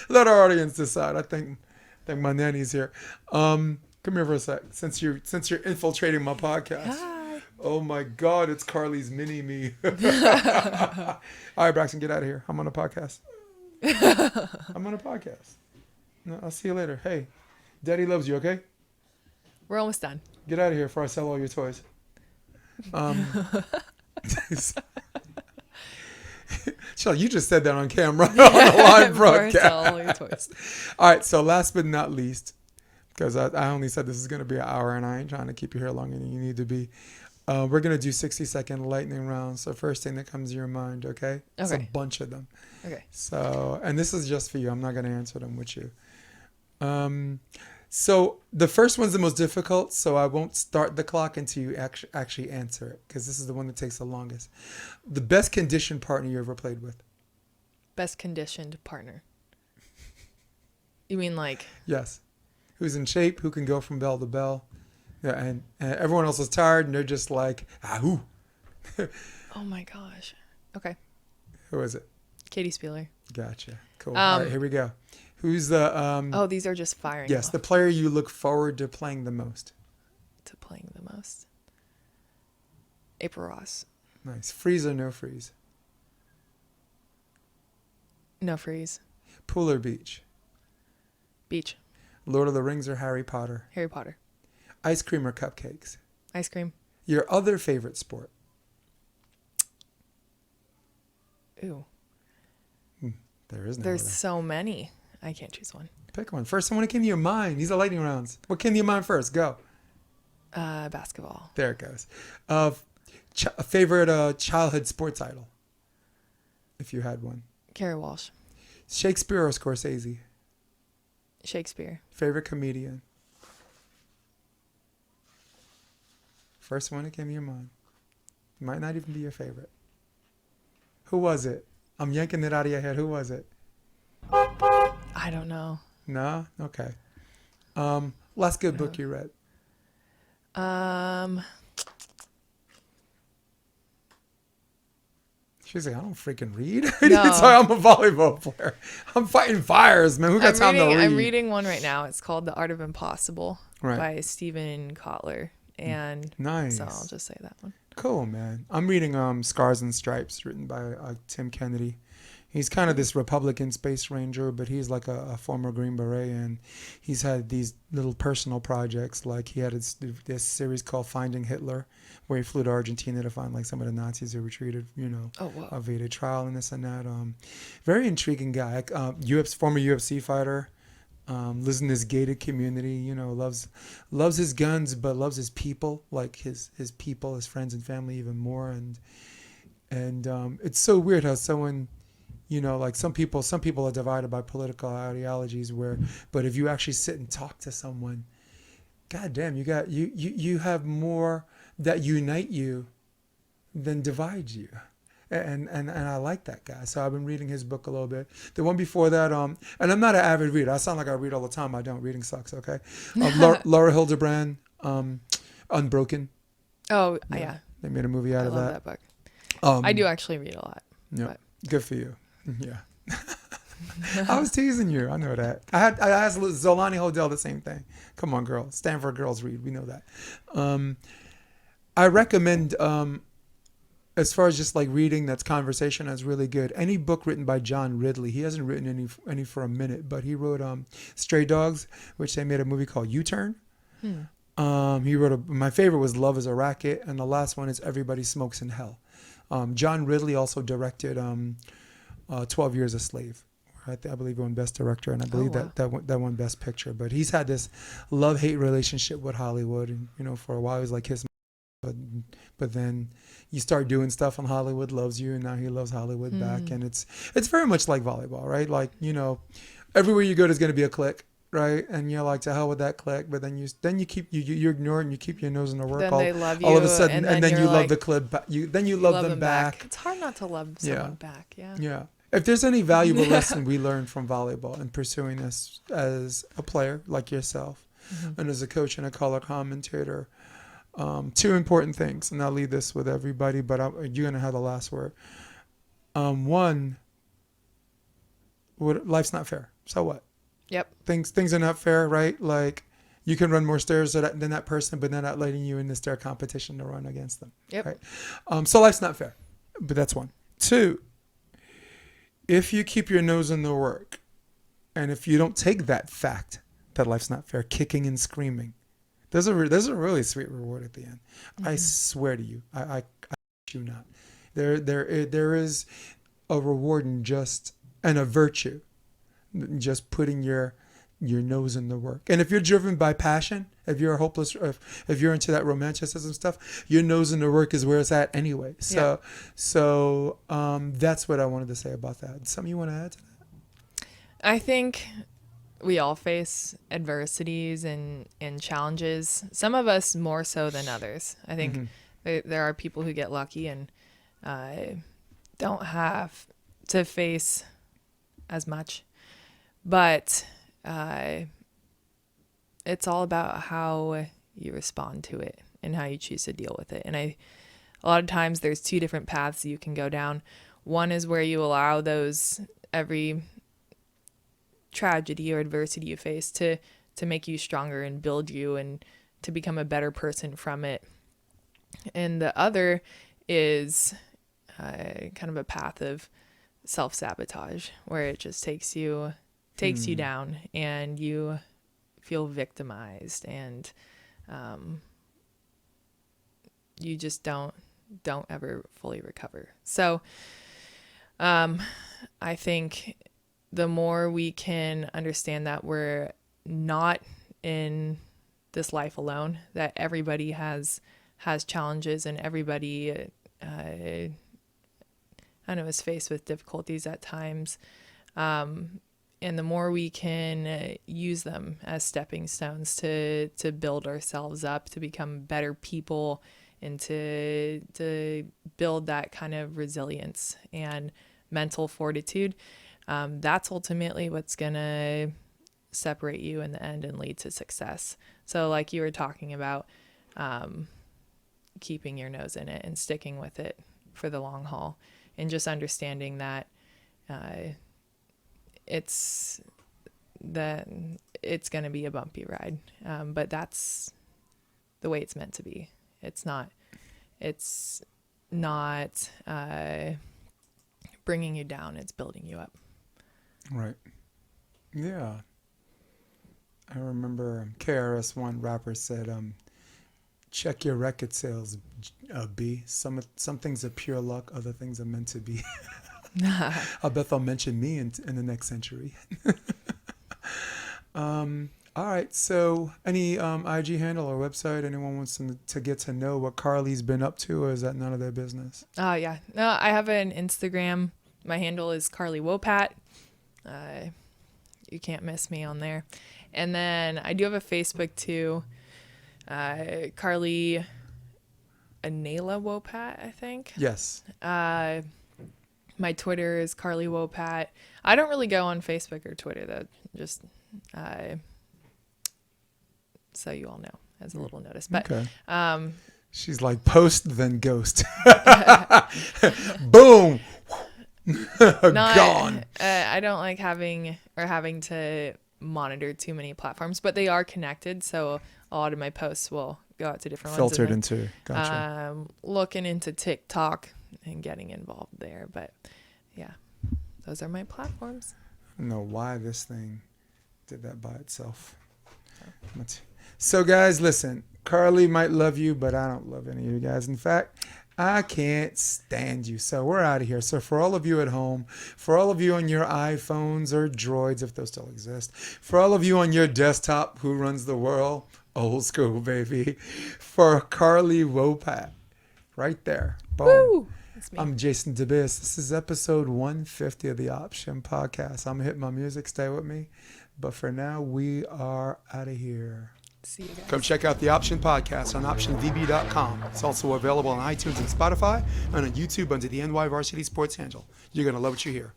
Let our audience decide. I think my nanny's here. Come here for a sec. Since you're infiltrating my podcast. Hi. Oh my God, it's Carly's mini me. All right, Braxton, get out of here. I'm on a podcast. No, I'll see you later. Hey, Daddy loves you. Okay, We're almost done. get out of here before I sell all your toys. Charlie, you just said that on camera on a live broadcast. All your toys. All right, so last but not least, because I only said this is going to be an hour and I ain't trying to keep you here longer than you need to be. We're going to do 60-second lightning rounds. So first thing that comes to your mind, okay? It's a Okay. bunch of them. Okay. So, and this is just for you. I'm not going to answer them with you. So the first one's the most difficult, so I won't start the clock until you actually answer it, because this is the one that takes the longest. The best conditioned partner you ever played with? Best conditioned partner. You mean like? Yes. Who's in shape, who can go from bell to bell. Yeah, and everyone else is tired, and they're just like, ahoo. Oh my gosh. Okay. Who is it? Katie Spieler. Gotcha. Cool. All right, here we go. Who's the... Oh, these are just firing. Yes, off the player you look forward to playing the most. to playing the most. April Ross. Nice. Freeze or no freeze? No freeze. Pool or beach? Beach. Lord of the Rings or Harry Potter? Harry Potter. Ice cream or cupcakes? Ice cream. Your other favorite sport? Ooh. There is no There's other. so many. I can't choose one. Pick one. First one that came to your mind. These are lightning rounds. What came to your mind first? Go. Basketball. There it goes. Favorite childhood sports idol? If you had one. Carrie Walsh. Shakespeare or Scorsese? Shakespeare. Favorite comedian? First one that came to your mind. Might not even be your favorite. Who was it? I'm yanking it out of your head. Who was it? I don't know. No? Okay. Last good book you read? She's like, I don't freaking read. No. I'm a volleyball player. I'm fighting fires, man. Who got time to read? I'm reading one right now. It's called The Art of Impossible Right. by Stephen Kotler. And Nice. so I'll just say that one. Cool, man. I'm reading Scars and Stripes, written by Tim Kennedy. He's kind of this Republican space ranger, but he's like a former Green Beret, and he's had these little personal projects. Like he had this series called Finding Hitler, where he flew to Argentina to find like some of the Nazis who retreated, Oh, wow. evaded trial and this and that. Very intriguing guy. Former UFC fighter. Lives in this gated community, loves his guns, but loves his people, like his people, his friends and family even more. And it's so weird how someone, like some people are divided by political ideologies but if you actually sit and talk to someone, goddamn, you have more that unite you than divide you. And I like that guy. So I've been reading his book a little bit. The one before that, and I'm not an avid reader. I sound like I read all the time. I don't. Reading sucks, okay? Laura Hildebrand, Unbroken. Oh, Yeah. yeah. They made a movie out I of love that. that book. Um, I do actually read a lot. Yeah. But. Good for you. Yeah. I was teasing you. I know that. I asked Zolani Hodel the same thing. Come on, girl. Stanford girls read. We know that. I recommend, as far as just like reading that's conversation, that's really good. Any book written by John Ridley. He hasn't written any for a minute, but he wrote Stray Dogs, which they made a movie called U-Turn. He wrote my favorite was Love is a Racket, and the last one is Everybody Smokes in Hell. John Ridley also directed 12 Years a Slave. I believe he won Best Director, and I believe that won Best Picture. But he's had this love-hate relationship with Hollywood, and for a while he was like his, but then you start doing stuff and Hollywood loves you, and now he loves Hollywood back, and it's very much like volleyball, right? Like everywhere you go, there's going to be a clique, right? And you're like, to hell with that clique, but then you ignore it and you keep your nose in the work. Then they love you, all of a sudden, and then you like, love the clique. Then you love them back. It's hard not to love someone back. Yeah. Yeah. If there's any valuable lesson we learned from volleyball and pursuing this as a player like yourself, and as a coach and a color commentator, two important things, and I'll leave this with everybody, but you're gonna have the last word. One, life's not fair. So what? Yep. Things are not fair, right? Like you can run more stairs than that person, but they're not letting you in the stair competition to run against them. Yep. Right? So life's not fair, but that's one. Two, if you keep your nose in the work, and if you don't take that fact that life's not fair, kicking and screaming, there's a really sweet reward at the end. I swear to you, I you not. There is a reward and a virtue, just putting your nose in the work. And if you're driven by passion, if you're hopeless, if you're into that romanticism stuff, your nose in the work is where it's at anyway. So that's what I wanted to say about that. Something you want to add to that? I think we all face adversities and challenges. Some of us more so than others. I think there are people who get lucky and don't have to face as much. But it's all about how you respond to it and how you choose to deal with it. And a lot of times there's two different paths you can go down. One is where you allow every tragedy or adversity you face to make you stronger and build you and to become a better person from it. And the other is kind of a path of self-sabotage, where it just takes you down and you feel victimized, and you just don't ever fully recover. So I think the more we can understand that we're not in this life alone, that everybody has challenges, and everybody I know is faced with difficulties at times, and the more we can use them as stepping stones to build ourselves up, to become better people, and to build that kind of resilience and mental fortitude, that's ultimately what's going to separate you in the end and lead to success. So like you were talking about, keeping your nose in it and sticking with it for the long haul, and just understanding that it's going to be a bumpy ride, but that's the way it's meant to be. It's not bringing you down, it's building you up. Right. Yeah. I remember KRS-One rapper said, check your record sales, B. Some things are pure luck, other things are meant to be. I bet they'll mention me in the next century. All right. So any IG handle or website anyone wants to get to know what Carly's been up to, or is that none of their business? Oh, yeah. No, I have an Instagram. My handle is Carly Wopat. You can't miss me on there. And then I do have a Facebook too. Carly Anela Wopat, I think. Yes. My Twitter is Carly Wopat. I don't really go on Facebook or Twitter though. Just so you all know. as a little notice. But Okay. She's like post then ghost. Boom. Gone. I don't like having to monitor too many platforms, but they are connected, so a lot of my posts will go out to different Filtered ones. into. Gotcha. Looking into TikTok and getting involved there, but yeah, those are my platforms. I don't know why this thing did that by itself. So guys, listen, Carly might love you, but I don't love any of you guys. In fact, I can't stand you. So we're out of here. So for all of you at home, for all of you on your iPhones or Droids, if those still exist, for all of you on your desktop who runs the world, old school, baby, for Carly Wopat, right there. Boom. Woo! That's me. I'm Jason DeBiss. This is episode 150 of the Option Podcast. I'm going to hit my music. Stay with me. But for now, we are out of here. See you guys. Come check out the Option Podcast on OptionVB.com. It's also available on iTunes and Spotify and on YouTube under the NY Varsity Sports handle. You're going to love what you hear.